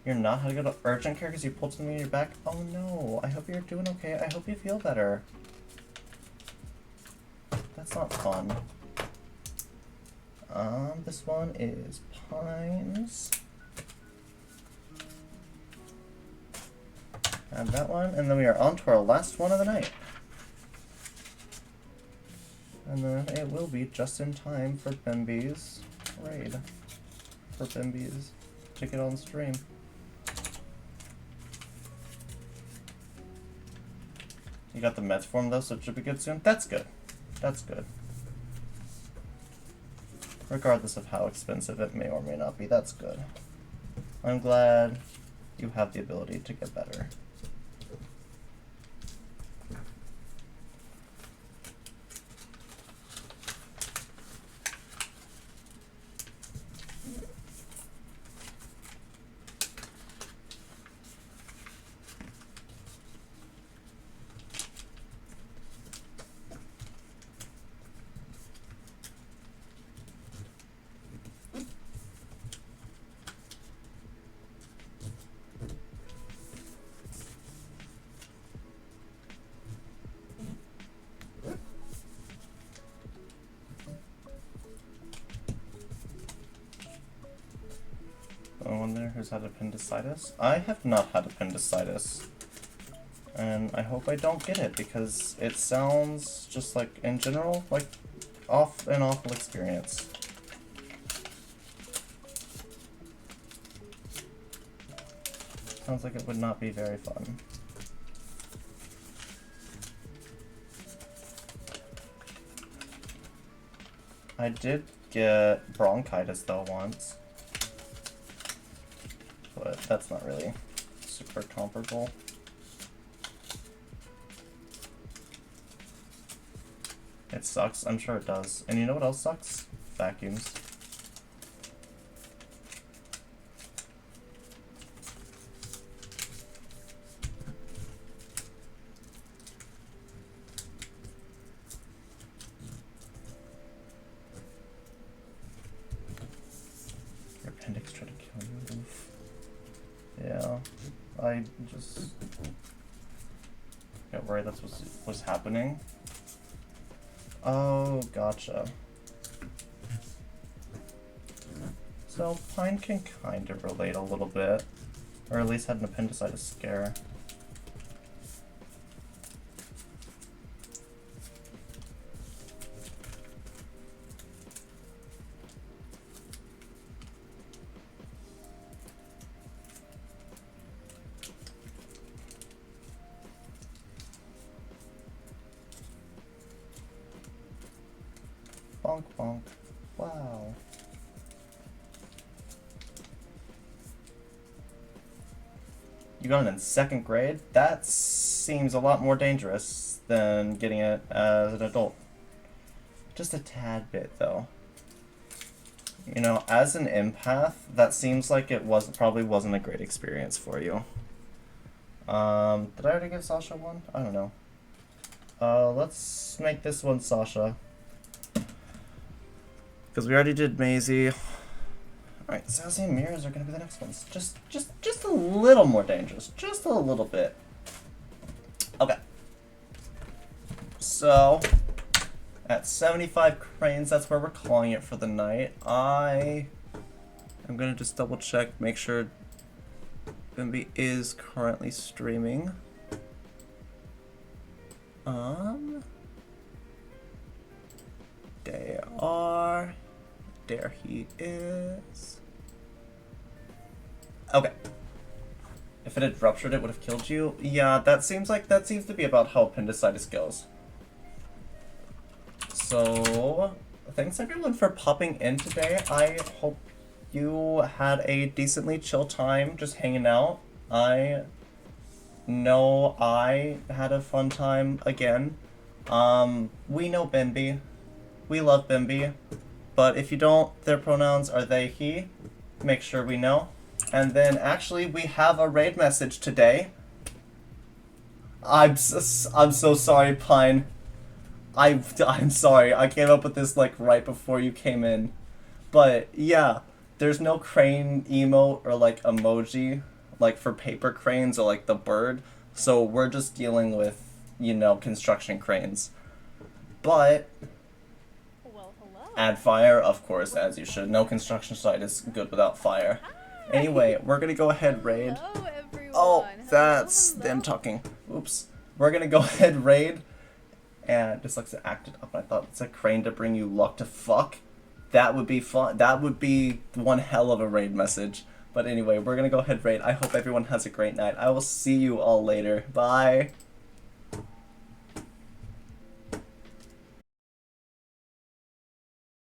You're not how to go to urgent care because you pulled something in your back? Oh no, I hope you're doing okay. I hope you feel better. That's not fun. This one is Pines. Add that one, and then we are on to our last one of the night. And then it will be just in time for Bimby's raid. For Bimby's to get on stream. You got the meds form though, so it should be good soon. That's good. That's good. Regardless of how expensive it may or may not be, that's good. I'm glad you have the ability to get better. Anyone there who's had appendicitis? I have not had appendicitis. And I hope I don't get it because it sounds just like, in general, like an awful experience. Sounds like it would not be very fun. I did get bronchitis though once. But that's not really super comparable. It sucks, I'm sure it does. And you know what else sucks? Vacuums. Your appendix tried to kill you. Oof. Yeah, I just got worried that's what was happening. Oh, gotcha. So Pine can kind of relate a little bit, or at least had an appendicitis scare. Bonk bonk. Wow. You got it in 2nd grade? That seems a lot more dangerous than getting it as an adult. Just a tad bit, though. You know, as an empath, that seems like it probably wasn't a great experience for you. Did I already give Sasha one? I don't know. Let's make this one Sasha. Because we already did Maisie. Alright, Sassy and Mirrors are gonna be the next ones. Just a little more dangerous. Just a little bit. Okay. So, at 75 cranes, that's where we're calling it for the night. I'm gonna just double check, make sure Bimby is currently streaming. They are. There he is. Okay. If it had ruptured, it would have killed you. Yeah, that seems to be about how appendicitis goes. So, thanks everyone for popping in today. I hope you had a decently chill time just hanging out. I know I had a fun time again. We know Bimby. We love Bimby. But if you don't, their pronouns are they, he. Make sure we know. And then actually we have a raid message today. I'm so sorry, Pine. I'm sorry. I came up with this like right before you came in. But yeah, there's no crane emote or like emoji like for paper cranes or like the bird. So we're just dealing with, you know, construction cranes. But add fire, of course, as you should. No construction site is good without fire. Anyway, we're gonna go ahead raid. Oh, that's them talking. Oops. We're gonna go ahead raid. And Dyslexia acted up. I thought it's a crane to bring you luck to fuck. That would be fun. That would be one hell of a raid message. But anyway, we're gonna go ahead raid. I hope everyone has a great night. I will see you all later. Bye.